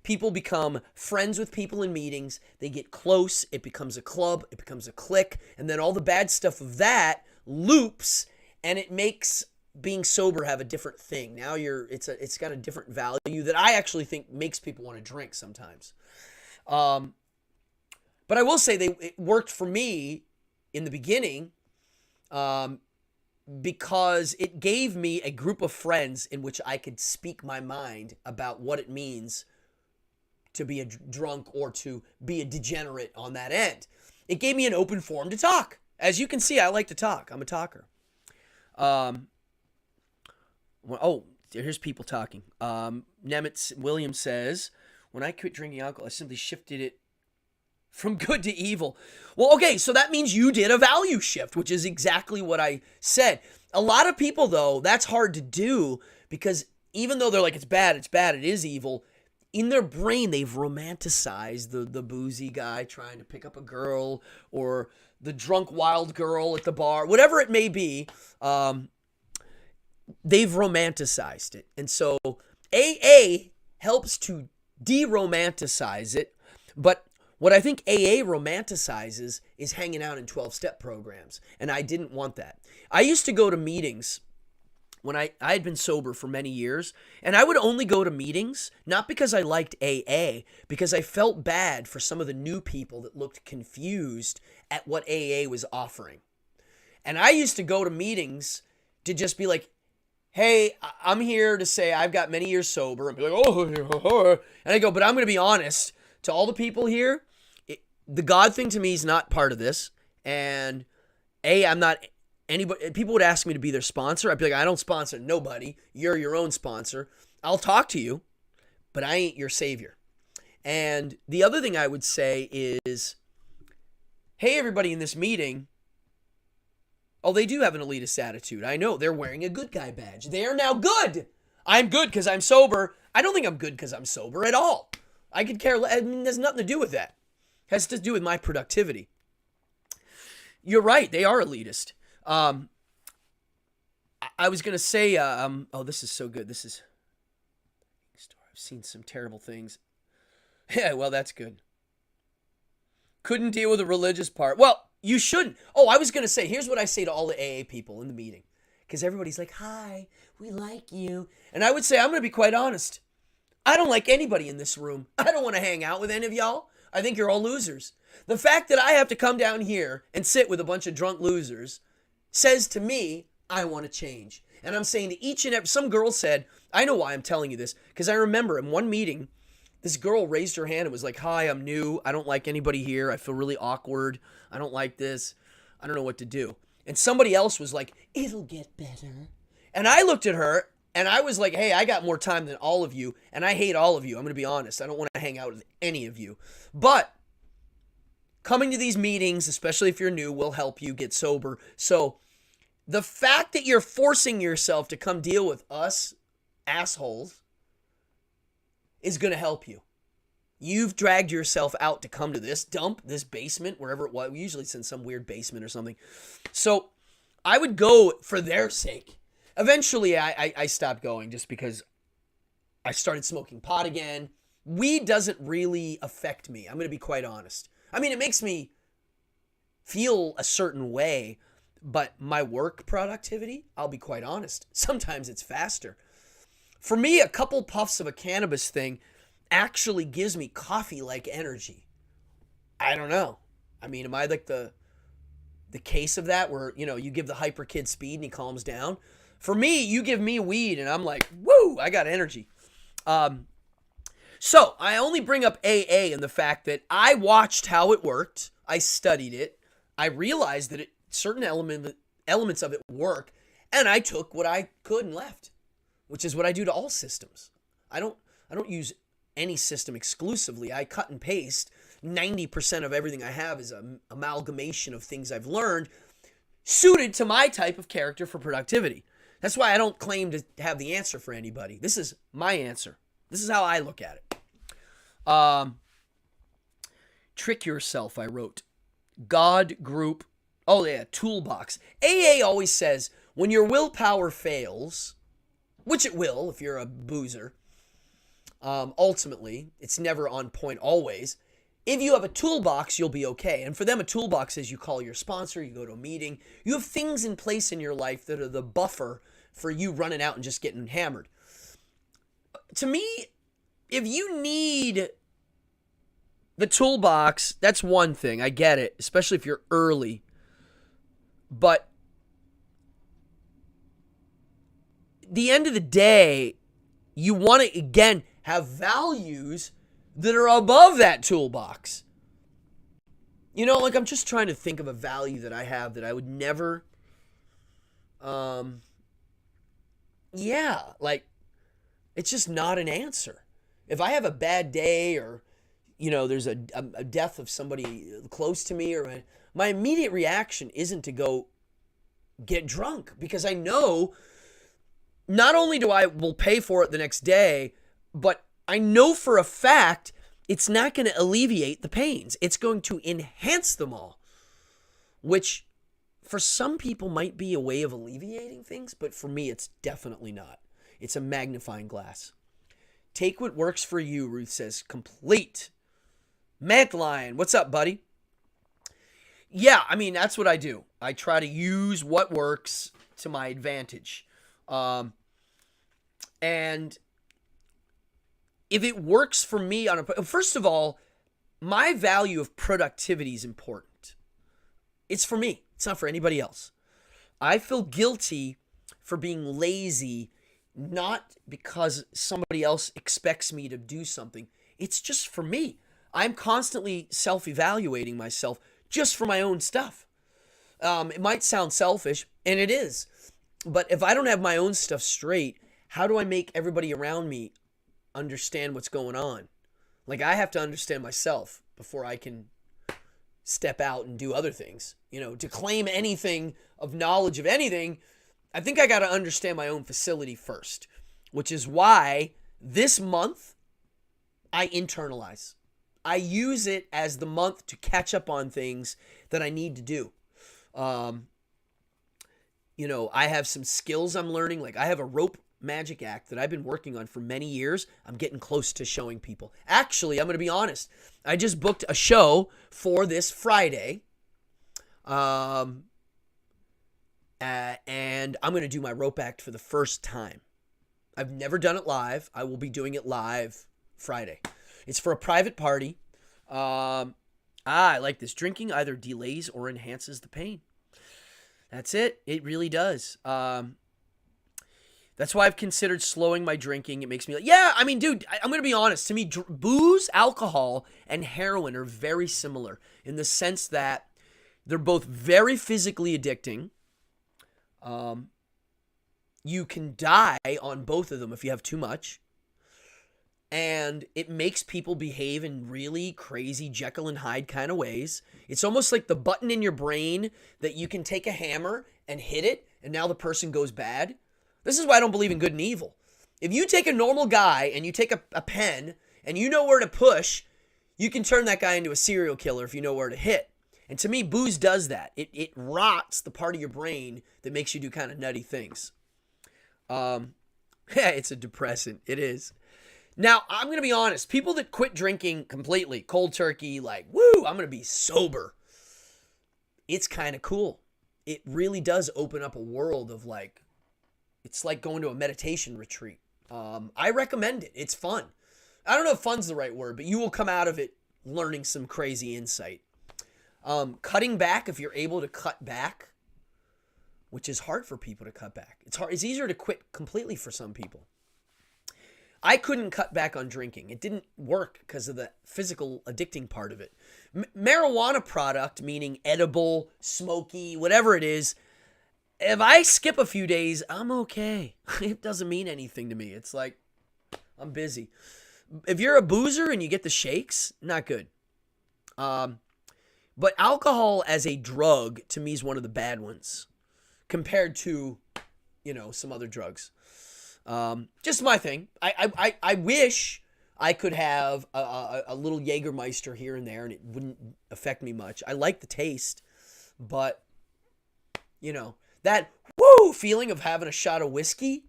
People become friends with people in meetings. They get close. It becomes a club. It becomes a clique. And then all the bad stuff of that loops, and it makes being sober have a different thing. Now it's got a different value that I actually think makes people want to drink sometimes. But I will say it worked for me in the beginning because it gave me a group of friends in which I could speak my mind about what it means to be a drunk or to be a degenerate on that end. It gave me an open forum to talk. As you can see, I like to talk. I'm a talker. Here's people talking. Nemitz Williams says, when I quit drinking alcohol, I simply shifted it from good to evil. Well, okay, so that means you did a value shift, which is exactly what I said. A lot of people, though, that's hard to do because even though they're like, it's bad, it is evil, in their brain, they've romanticized the boozy guy trying to pick up a girl or the drunk wild girl at the bar, whatever it may be. They've romanticized it. And so AA helps to de-romanticize it. But what I think AA romanticizes is hanging out in 12-step programs. And I didn't want that. I used to go to meetings when I had been sober for many years. And I would only go to meetings, not because I liked AA, because I felt bad for some of the new people that looked confused at what AA was offering. And I used to go to meetings to just be like, hey, I'm here to say I've got many years sober. And be like, oh. And I go, but I'm going to be honest. To all the people here, the God thing to me is not part of this. And I'm not anybody. People would ask me to be their sponsor. I'd be like, I don't sponsor nobody. You're your own sponsor. I'll talk to you, but I ain't your savior. And the other thing I would say is, hey, everybody in this meeting, oh, they do have an elitist attitude. I know. They're wearing a good guy badge. They are now good. I'm good because I'm sober. I don't think I'm good because I'm sober at all. I could care less. I mean, there's nothing to do with that. It has to do with my productivity. You're right. They are elitist. I was going to say, this is so good. I've seen some terrible things. Yeah, well, that's good. Couldn't deal with the religious part. Well, you shouldn't. Oh, I was going to say, here's what I say to all the AA people in the meeting. Because everybody's like, hi, we like you. And I would say, I'm going to be quite honest. I don't like anybody in this room. I don't want to hang out with any of y'all. I think you're all losers. The fact that I have to come down here and sit with a bunch of drunk losers says to me, I want to change. And I'm saying to each and every, some girl said, I know why I'm telling you this, because I remember in one meeting, this girl raised her hand and was like, hi, I'm new. I don't like anybody here. I feel really awkward. I don't like this. I don't know what to do. And somebody else was like, it'll get better. And I looked at her and I was like, hey, I got more time than all of you, and I hate all of you. I'm going to be honest. I don't want to hang out with any of you. But coming to these meetings, especially if you're new, will help you get sober. So the fact that you're forcing yourself to come deal with us assholes is going to help you. You've dragged yourself out to come to this dump, this basement, wherever it was. Usually it's in some weird basement or something. So I would go for their sake. Eventually, I stopped going just because I started smoking pot again. weed doesn't really affect me. I'm going to be quite honest. I mean, it makes me feel a certain way, but my work productivity, I'll be quite honest, sometimes it's faster. For me, a couple puffs of a cannabis thing actually gives me coffee-like energy. I don't know. I mean, am I like the case of that where, you give the hyper kid speed and he calms down? For me, you give me weed and I'm like, woo, I got energy. So I only bring up AA in the fact that I watched how it worked. I studied it. I realized that certain elements of it work, and I took what I could and left, which is what I do to all systems. I don't use any system exclusively. I cut and paste. 90% of everything I have is an amalgamation of things I've learned suited to my type of character for productivity. That's why I don't claim to have the answer for anybody. This is my answer. This is how I look at it. Trick yourself, I wrote. God group. Oh, yeah, toolbox. AA always says when your willpower fails, which it will if you're a boozer, ultimately, it's never on point always. If you have a toolbox, you'll be okay. And for them, a toolbox is you call your sponsor, you go to a meeting. You have things in place in your life that are the buffer for you running out and just getting hammered. To me, if you need the toolbox, that's one thing. I get it, especially if you're early. But the end of the day, you want to, again, have values that are above that toolbox. I'm just trying to think of a value that I have that I would never, it's just not an answer. If I have a bad day or, there's a death of somebody close to me, or my immediate reaction isn't to go get drunk, because I know not only will pay for it the next day, but I know for a fact it's not going to alleviate the pains. It's going to enhance them all, which for some people might be a way of alleviating things, but for me, it's definitely not. It's a magnifying glass. Take what works for you, Ruth says. Complete. Mantlion, what's up, buddy? Yeah, I mean, that's what I do. I try to use what works to my advantage. And if it works for me first of all, my value of productivity is important. It's for me. It's not for anybody else. I feel guilty for being lazy, not because somebody else expects me to do something. It's just for me. I'm constantly self-evaluating myself just for my own stuff. It might sound selfish, and it is. But if I don't have my own stuff straight, how do I make everybody around me understand what's going on? Like, I have to understand myself before I can step out and do other things. To claim anything of knowledge of anything, I think I got to understand my own facility first, which is why this month I internalize. I use it as the month to catch up on things that I need to do. I have some skills I'm learning. Like, I have a rope magic act that I've been working on for many years. I'm getting close to showing people. Actually, I'm going to be honest. I just booked a show for this Friday. And I'm going to do my rope act for the first time. I've never done it live. I will be doing it live Friday. It's for a private party. I like this. Drinking either delays or enhances the pain. That's it. It really does. That's why I've considered slowing my drinking. It makes me dude, I'm going to be honest. To me, booze, alcohol, and heroin are very similar in the sense that they're both very physically addicting. You can die on both of them if you have too much. And it makes people behave in really crazy Jekyll and Hyde kind of ways. It's almost like the button in your brain that you can take a hammer and hit it, and now the person goes bad. This is why I don't believe in good and evil. If you take a normal guy and you take a pen and you know where to push, you can turn that guy into a serial killer if you know where to hit. And to me, booze does that. It rots the part of your brain that makes you do kind of nutty things. Yeah, it's a depressant. It is. Now, I'm going to be honest. People that quit drinking completely, cold turkey, like, woo, I'm going to be sober. It's kind of cool. It really does open up a world of like, it's like going to a meditation retreat. I recommend it. It's fun. I don't know if fun's the right word, but you will come out of it learning some crazy insight. Cutting back, if you're able to cut back, which is hard for people to cut back. It's hard. It's easier to quit completely for some people. I couldn't cut back on drinking. It didn't work because of the physical addicting part of it. Marijuana product, meaning edible, smoky, whatever it is, if I skip a few days, I'm okay. It doesn't mean anything to me. It's like, I'm busy. If you're a boozer and you get the shakes, not good. But alcohol as a drug, to me, is one of the bad ones compared to, some other drugs. Just my thing. I wish I could have a little Jägermeister here and there and it wouldn't affect me much. I like the taste, but, that woo feeling of having a shot of whiskey,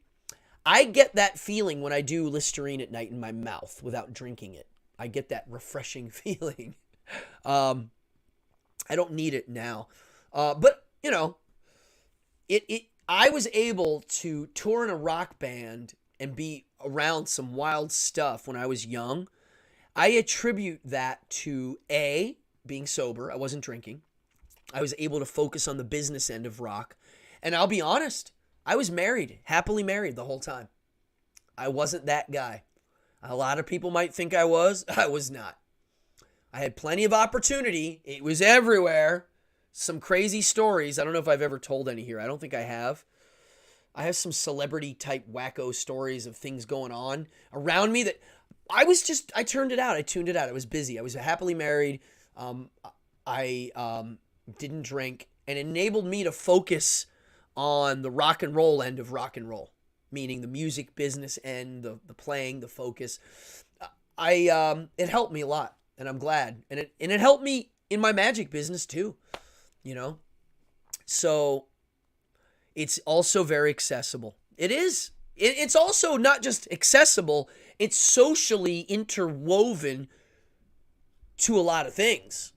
I get that feeling when I do Listerine at night in my mouth without drinking it. I get that refreshing feeling. I don't need it now. But, I was able to tour in a rock band and be around some wild stuff when I was young. I attribute that to A, being sober. I wasn't drinking. I was able to focus on the business end of rock. And I'll be honest, I was married, happily married the whole time. I wasn't that guy. A lot of people might think I was. I was not. I had plenty of opportunity. It was everywhere. Some crazy stories. I don't know if I've ever told any here. I don't think I have. I have some celebrity type wacko stories of things going on around me that I turned it out. I tuned it out. I was busy. I was happily married. I didn't drink, and enabled me to focus on the rock and roll end of rock and roll, meaning the music business end, the playing, the focus. It helped me a lot, and I'm glad. And it helped me in my magic business too, So it's also very accessible. It is. It's also not just accessible, it's socially interwoven to a lot of things.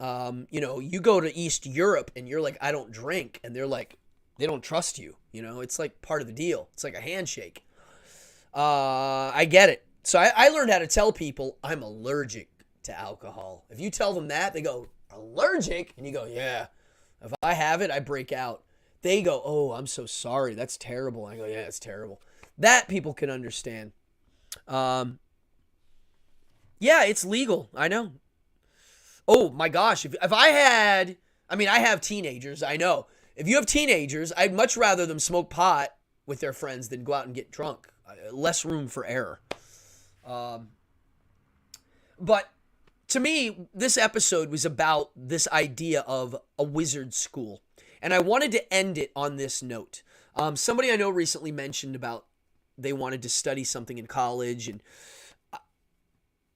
You go to East Europe and you're like, I don't drink. And they're like, they don't trust you. It's like part of the deal. It's like a handshake. I get it. So I learned how to tell people I'm allergic to alcohol. If you tell them that, they go, allergic? And you go, yeah. If I have it, I break out. They go, oh, I'm so sorry. That's terrible. I go, yeah, it's terrible. That people can understand. Yeah, it's legal. I know. Oh my gosh. If I have teenagers. I know. If you have teenagers, I'd much rather them smoke pot with their friends than go out and get drunk. Less room for error. But to me, this episode was about this idea of a wizard school. And I wanted to end it on this note. Somebody I know recently mentioned about they wanted to study something in college, and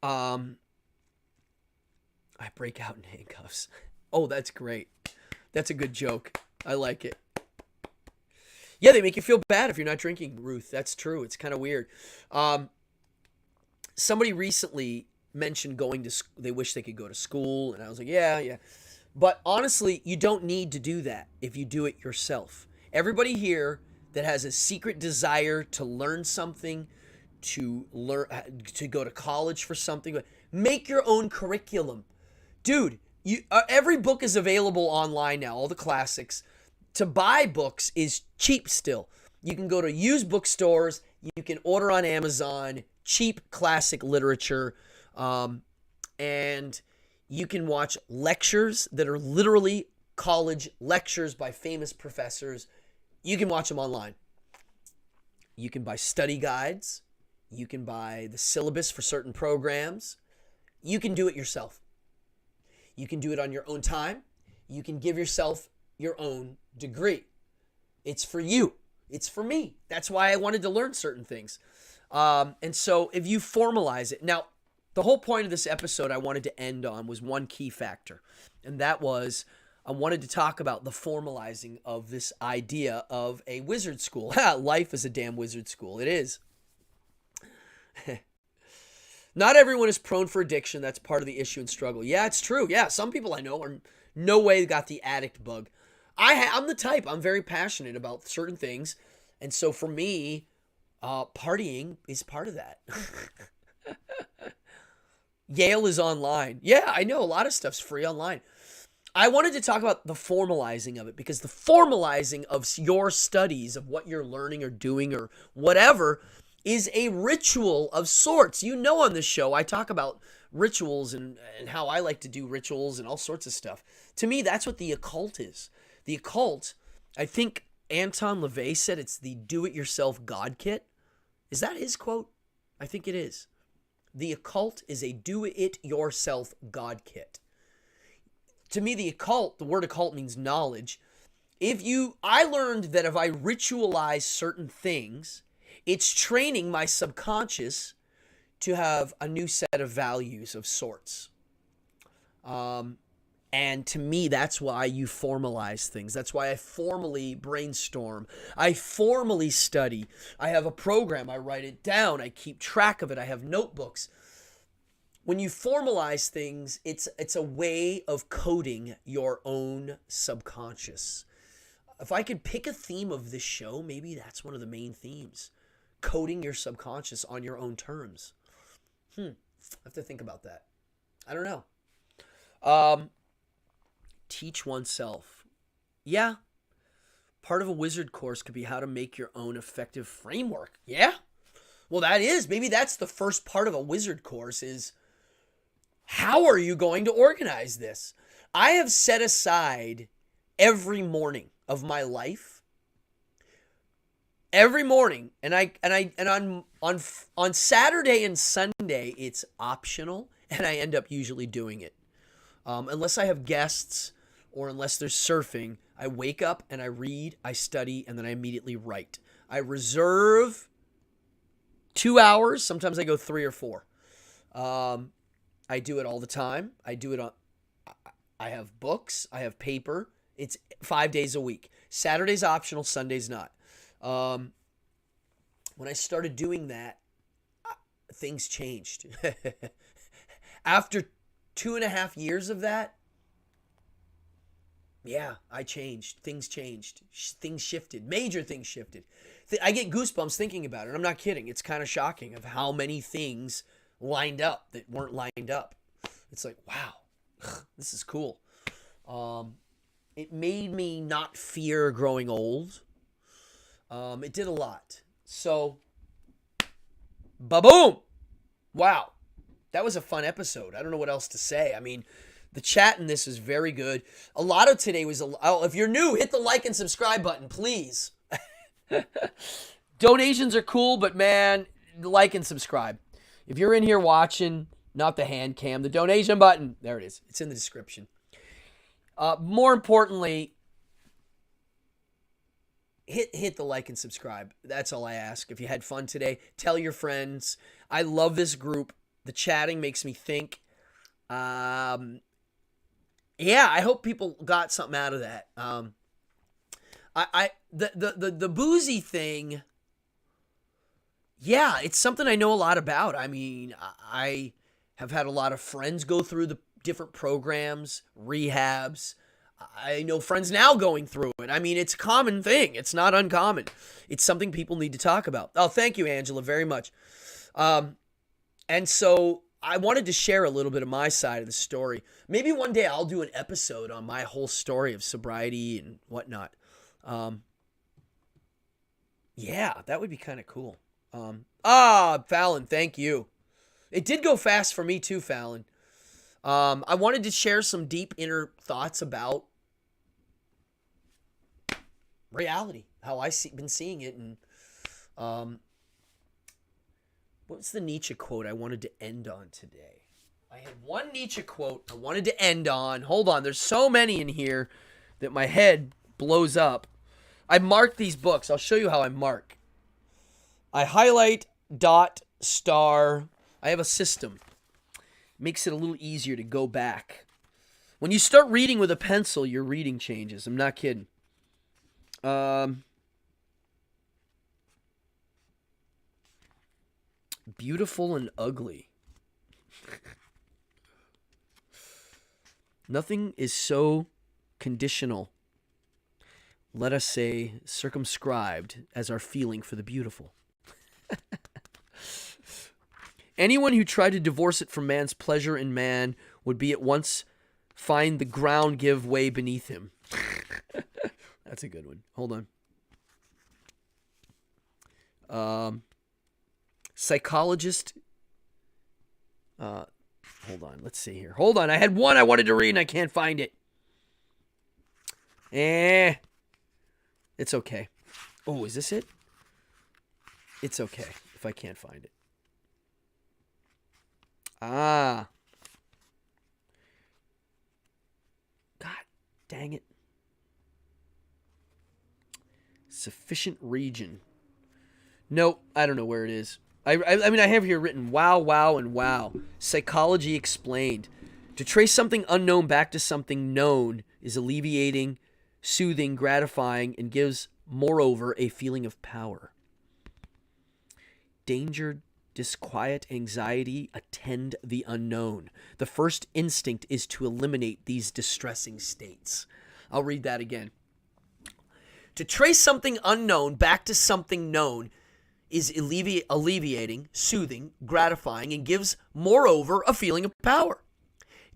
I break out in handcuffs. Oh, that's great. That's a good joke. I like it. Yeah, they make you feel bad if you're not drinking, Ruth. That's true. It's kind of weird. Somebody recently mentioned they wish they could go to school, and I was like, yeah. But honestly, you don't need to do that if you do it yourself. Everybody here that has a secret desire to learn something, to go to college for something, make your own curriculum. Dude, every book is available online now, all the classics. To buy books is cheap still. You can go to used bookstores, you can order on Amazon, cheap classic literature, and you can watch lectures that are literally college lectures by famous professors. You can watch them online. You can buy study guides. You can buy the syllabus for certain programs. You can do it yourself. You can do it on your own time. You can give yourself your own degree. It's for you. It's for me. That's why I wanted to learn certain things. And so if you formalize it. Now, the whole point of this episode I wanted to end on was one key factor. And that was I wanted to talk about the formalizing of this idea of a wizard school. Life is a damn wizard school. It is. Not everyone is prone for addiction. That's part of the issue and struggle. Yeah, it's true. Yeah, some people I know are no way got the addict bug. I'm the type. I'm very passionate about certain things. And so for me, partying is part of that. Yale is online. Yeah, I know a lot of stuff's free online. I wanted to talk about the formalizing of it, because the formalizing of your studies, of what you're learning or doing or whatever, is a ritual of sorts. You know, on this show, I talk about rituals and how I like to do rituals and all sorts of stuff. To me, that's what the occult is. The occult, I think Anton LaVey said it's the do-it-yourself God kit. Is that his quote? I think it is. The occult is a do-it-yourself God kit. To me, the occult, the word occult means knowledge. I learned that if I ritualize certain things, it's training my subconscious to have a new set of values of sorts. And to me, that's why you formalize things. That's why I formally brainstorm. I formally study. I have a program. I write it down. I keep track of it. I have notebooks. When you formalize things, it's a way of coding your own subconscious. If I could pick a theme of this show, maybe that's one of the main themes. Coding your subconscious on your own terms. I have to think about that. I don't know. Teach oneself. Yeah. Part of a wizard course could be how to make your own effective framework. Yeah. Well, maybe that's the first part of a wizard course is, how are you going to organize this? I have set aside every morning of my life. Every morning, and on Saturday and Sunday it's optional, and I end up usually doing it. Unless I have guests or unless there's surfing, I wake up and I read, I study, and then I immediately write. I reserve 2 hours. Sometimes I go 3 or 4. I do it all the time. I have books. I have paper. It's 5 days a week. Saturday's optional. Sunday's not. When I started doing that, things changed. After 2.5 years of that, yeah, I changed. Things changed. Things shifted. Major things shifted. I get goosebumps thinking about it. I'm not kidding. It's kind of shocking of how many things lined up that weren't lined up. It's like, wow, this is cool. It made me not fear growing old. It did a lot. So, ba-boom! Wow. That was a fun episode. I don't know what else to say. I mean, the chat in this is very good. A lot of today was, if you're new, hit the like and subscribe button, please. Donations are cool, but man, like and subscribe. If you're in here watching, not the hand cam, the donation button, there it is. It's in the description. More importantly, hit the like and subscribe. That's all I ask. If you had fun today, tell your friends. I love this group. The chatting makes me think. Yeah, I hope people got something out of that. The boozy thing, yeah, it's something I know a lot about. I mean, I have had a lot of friends go through the different programs, rehabs. I know friends now going through it. I mean, it's a common thing. It's not uncommon. It's something people need to talk about. Oh, thank you, Angela, very much. And so I wanted to share a little bit of my side of the story. Maybe one day I'll do an episode on my whole story of sobriety and whatnot. Yeah, that would be kind of cool. Fallon, thank you. It did go fast for me too, Fallon. I wanted to share some deep inner thoughts about reality, how I've been seeing it, and what's the Nietzsche quote I wanted to end on today? I had one Nietzsche quote I wanted to end on. Hold on, there's so many in here that my head blows up. I marked these books. I'll show you how I mark. I highlight, dot, star. I have a system. Makes it a little easier to go back. When you start reading with a pencil, your reading changes. I'm not kidding. Beautiful and ugly. Nothing is so conditional, let us say circumscribed, as our feeling for the beautiful. Anyone who tried to divorce it from man's pleasure in man would be at once find the ground give way beneath him. That's a good one. Hold on. Psychologist. Hold on. Let's see here. Hold on. I had one I wanted to read and I can't find it. It's okay. Oh, is this it? It's okay if I can't find it. God dang it. Sufficient region. Nope, I don't know where it is. I mean, I have here written, wow, wow, and wow. Psychology explained. To trace something unknown back to something known is alleviating, soothing, gratifying, and gives, moreover, a feeling of power. Danger, disquiet, anxiety attend the unknown. The first instinct is to eliminate these distressing states. I'll read that again. To trace something unknown back to something known is alleviating, soothing, gratifying, and gives, moreover, a feeling of power.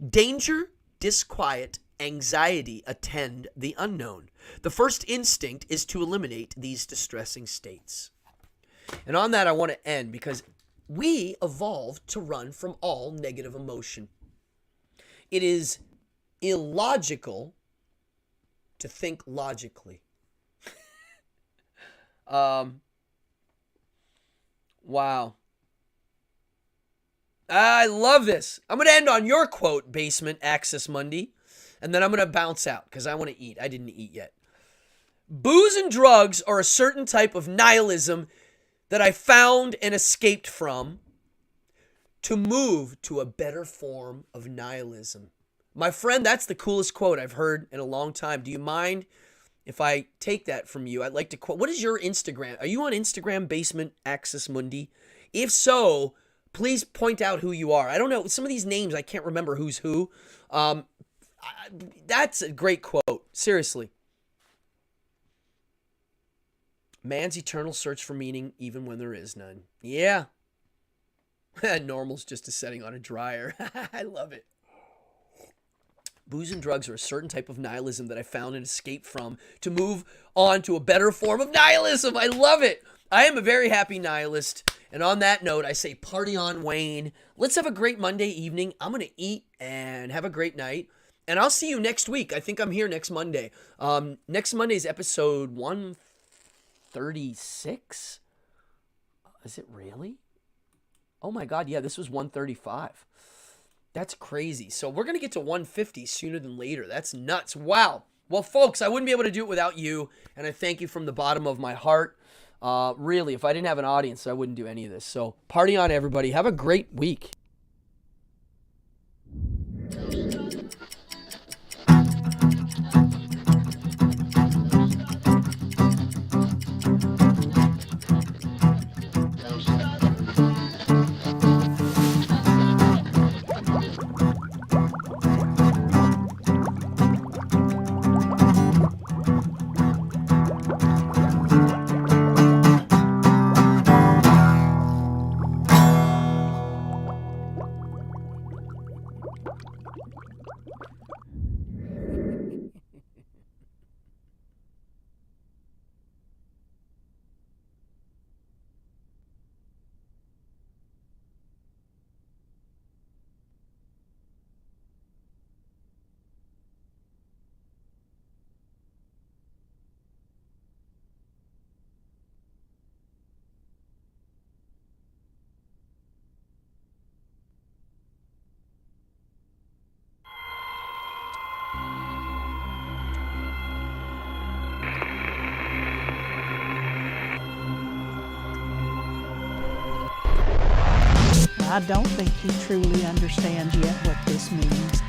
Danger, disquiet, anxiety attend the unknown. The first instinct is to eliminate these distressing states. And on that, I want to end because we evolved to run from all negative emotion. It is illogical to think logically. Wow. I love this. I'm going to end on your quote, Basement Access Monday, and then I'm going to bounce out because I want to eat. I didn't eat yet. Booze and drugs are a certain type of nihilism that I found and escaped from to move to a better form of nihilism. My friend, that's the coolest quote I've heard in a long time. Do you mind if I take that from you? I'd like to quote. What is your Instagram? Are you on Instagram, Basement Access Mundi? If so, please point out who you are. I don't know. Some of these names, I can't remember who's who. That's a great quote. Seriously. Man's eternal search for meaning even when there is none. Yeah. Normal's just a setting on a dryer. I love it. Booze and drugs are a certain type of nihilism that I found and escaped from to move on to a better form of nihilism. I love it. I am a very happy nihilist. And on that note, I say party on, Wayne. Let's have a great Monday evening. I'm going to eat and have a great night. And I'll see you next week. I think I'm here next Monday. Next Monday's episode 136. Is it really? Oh my God. Yeah, this was 135. That's crazy. So we're going to get to 150 sooner than later. That's nuts. Wow. Well, folks, I wouldn't be able to do it without you. And I thank you from the bottom of my heart. Really, if I didn't have an audience, I wouldn't do any of this. So party on, everybody. Have a great week. I don't think he truly understands yet what this means.